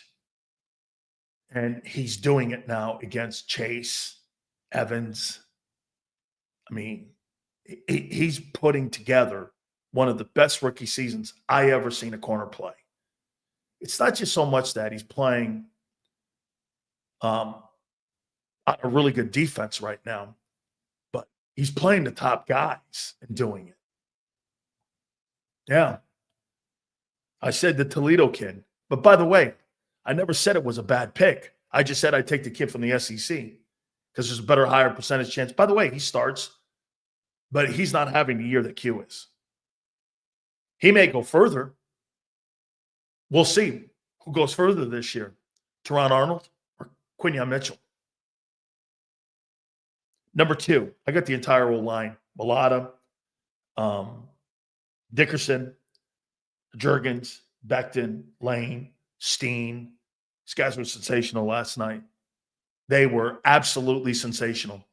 And he's doing it now against Chase, Evans. I mean, he's putting together one of the best rookie seasons I ever seen a corner play. It's not just so much that he's playing on a really good defense right now, but he's playing the top guys and doing it. Yeah. I said the Toledo kid. But by the way, I never said it was a bad pick. I just said I'd take the kid from the SEC because there's a better, higher percentage chance. By the way, he starts, but he's not having the year that Q is. He may go further. We'll see who goes further this year, Teron Arnold or Quinyon Mitchell. Number 2, I got the entire old line. Mulata, Dickerson, Juergens, Becton, Lane, Steen. These guys were sensational last night. They were absolutely sensational.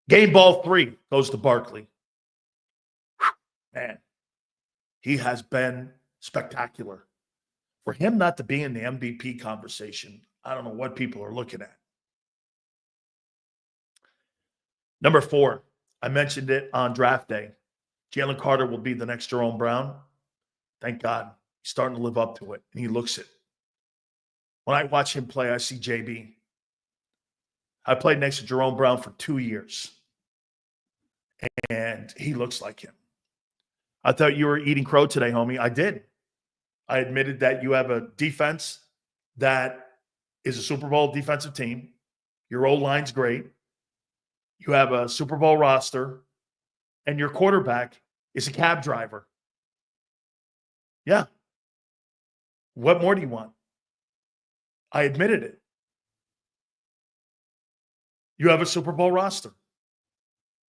Game ball 3 goes to Barkley. Man, he has been spectacular. For him not to be in the MVP conversation, I don't know what people are looking at. Number 4, I mentioned it on draft day. Jalen Carter will be the next Jerome Brown. Thank God. He's starting to live up to it, and he looks it. When I watch him play, I see JB. I played next to Jerome Brown for 2 years, and he looks like him. I thought you were eating crow today, homie. I did. I admitted that you have a defense that is a Super Bowl defensive team. Your O-line's great. You have a Super Bowl roster, and your quarterback is a cab driver. Yeah. What more do you want? I admitted it. You have a Super Bowl roster.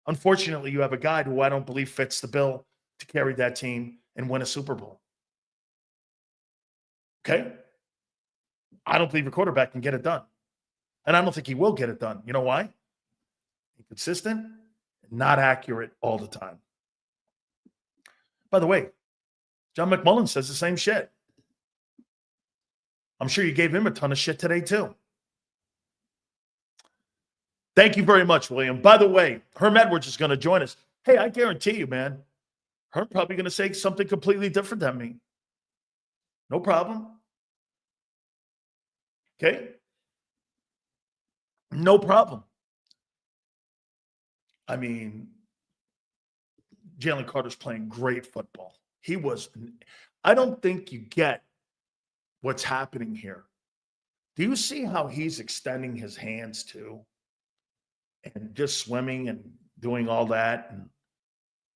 Unfortunately, you have a guy who I don't believe fits the bill to carry that team and win a Super Bowl. Okay? I don't believe a quarterback can get it done. And I don't think he will get it done. You know why? Inconsistent, not accurate all the time. By the way, John McMullen says the same shit. I'm sure you gave him a ton of shit today, too. Thank you very much, William. By the way, Herm Edwards is going to join us. Hey, I guarantee you, man, Herm probably going to say something completely different than me. No problem. Okay? No problem. I mean, Jalen Carter's playing great football. I don't think you get what's happening here. Do you see how he's extending his hands too? And just swimming and doing all that. And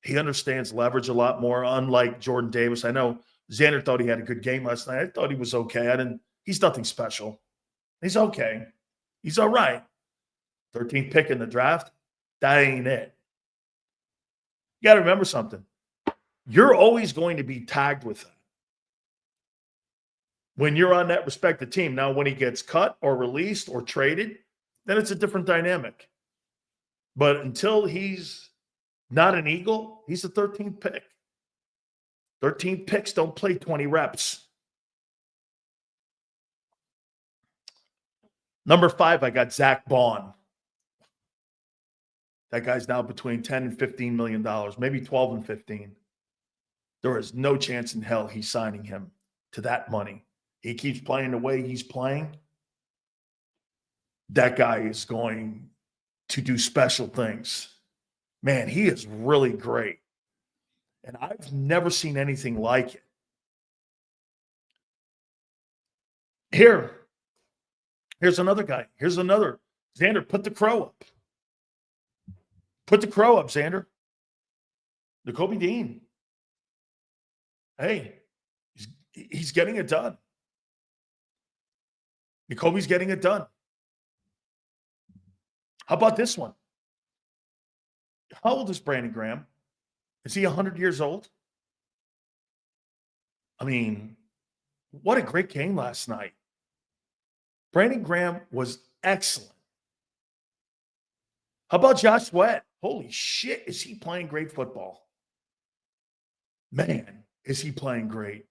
he understands leverage a lot more, unlike Jordan Davis. I know Zander thought he had a good game last night. I thought he was okay. He's nothing special. He's okay. He's all right. 13th pick in the draft. That ain't it. You got to remember something. You're always going to be tagged with that when you're on that respective team. Now, when he gets cut or released or traded, then it's a different dynamic. But until he's not an Eagle, he's the 13th pick. 13 picks don't play 20 reps. Number 5, I got Zach Bond. That guy's now between $10 and $15 million, maybe 12 and 15. There is no chance in hell he's signing him to that money. He keeps playing the way he's playing. That guy is going to do special things. Man, he is really great. And I've never seen anything like it. Here's another guy. Here's another. Zander, put the crow up. Put the crow up, Zander. Nakobe Dean. Hey, he's getting it done. Nakobe's getting it done. How about this one? How old is Brandon Graham? Is he 100 years old? I mean, what a great game last night. Brandon Graham was excellent. How about Josh Sweat? Holy shit, is he playing great football? Man, is he playing great.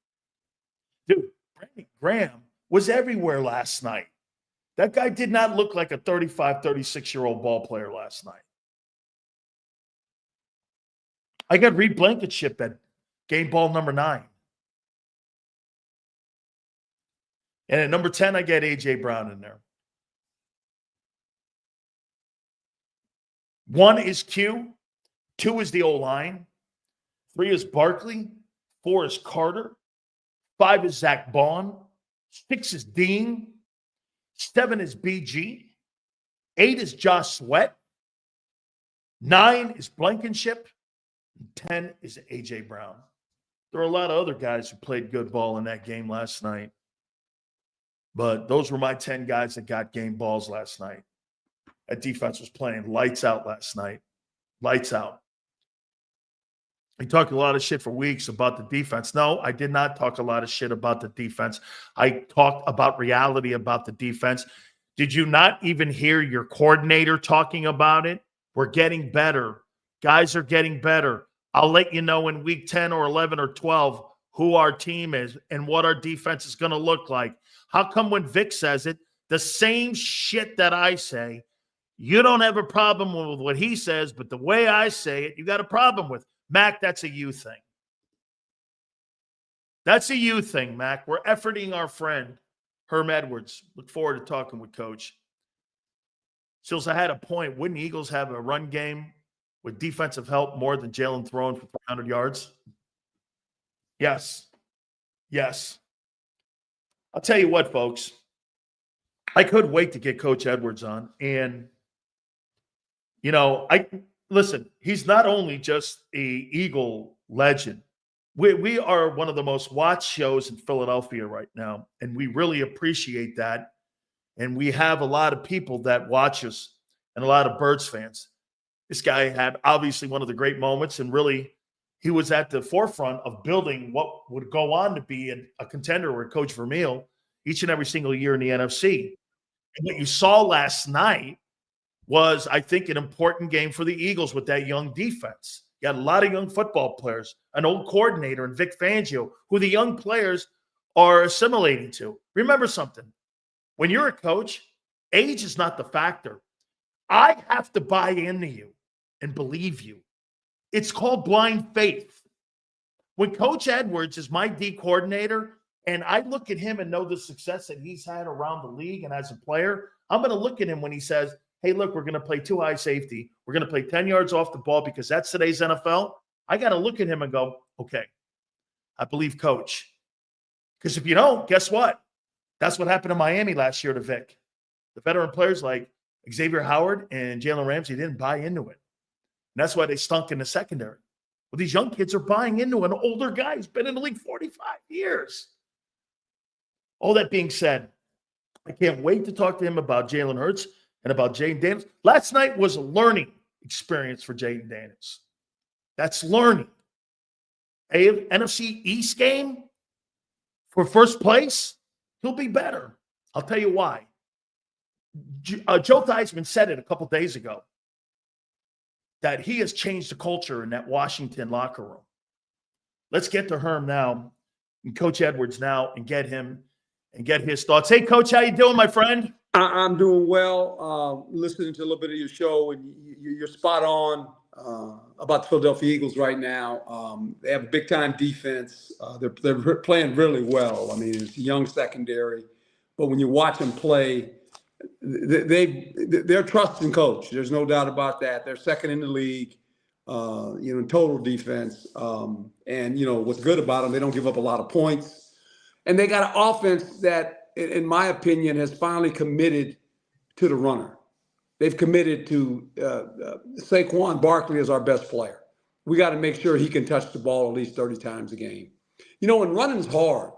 Dude, Brandon Graham was everywhere last night. That guy did not look like a 35, 36-year-old ball player last night. I got Reed Blankenship at game ball number 9. And at number 10, I get A.J. Brown in there. 1 is Q. 2 is the O-line. 3 is Barkley. 4 is Carter. 5 is Zach Bond. 6 is Dean. 7 is BG. 8 is Josh Sweat. 9 is Blankenship. 10 is A.J. Brown. There are a lot of other guys who played good ball in that game last night. But those were my 10 guys that got game balls last night. That defense was playing lights out last night. Lights out. We talked a lot of shit for weeks about the defense. No, I did not talk a lot of shit about the defense. I talked about reality about the defense. Did you not even hear your coordinator talking about it? We're getting better. Guys are getting better. I'll let you know in week 10 or 11 or 12 who our team is and what our defense is going to look like. How come when Vic says it, the same shit that I say, you don't have a problem with what he says, but the way I say it, you got a problem with. Mac, that's a you thing. That's a you thing, Mac. We're efforting our friend, Herm Edwards. Look forward to talking with Coach. Sills, I had a point. Wouldn't Eagles have a run game with defensive help more than Jalen throwing for 300 yards? Yes. Yes. I'll tell you what, folks. I couldn't wait to get Coach Edwards on. And, you know, listen, he's not only just a Eagle legend. We are one of the most watched shows in Philadelphia right now, and we really appreciate that. And we have a lot of people that watch us and a lot of Birds fans. This guy had obviously one of the great moments and really he was at the forefront of building what would go on to be a contender with Coach Vermeil each and every single year in the NFC. And what you saw last night was, I think, an important game for the Eagles with that young defense. You had a lot of young football players, an old coordinator in Vic Fangio, who the young players are assimilating to. Remember something. When you're a coach, age is not the factor. I have to buy into you and believe you. It's called blind faith. When Coach Edwards is my D coordinator, and I look at him and know the success that he's had around the league and as a player, I'm going to look at him when he says, hey, look, we're going to play 2 high safety. We're going to play 10 yards off the ball because that's today's NFL. I got to look at him and go, okay, I believe Coach. Because if you don't, guess what? That's what happened in Miami last year to Vic. The veteran players like Xavier Howard and Jalen Ramsey didn't buy into it. And that's why they stunk in the secondary. Well, these young kids are buying into an older guy who's been in the league 45 years. All that being said, I can't wait to talk to him about Jalen Hurts and about Jaden Daniels. Last night was a learning experience for Jaden Daniels. That's learning. NFC East game for first place, he'll be better. I'll tell you why. Joe Theismann said it a couple days ago that he has changed the culture in that Washington locker room. Let's get to Herm now and Coach Edwards now and get him and get his thoughts. Hey, Coach, how you doing, my friend? I'm doing well. Listening to a little bit of your show, and you're spot on about the Philadelphia Eagles right now. They have a big-time defense. They're playing really well. I mean, it's a young secondary, but when you watch them play, they're trusting coach. There's no doubt about that. They're second in the league, in total defense. And what's good about them, they don't give up a lot of points, and they got an offense that, in my opinion, has finally committed to the runner. They've committed to Saquon Barkley as our best player. We got to make sure he can touch the ball at least 30 times a game. And running's hard.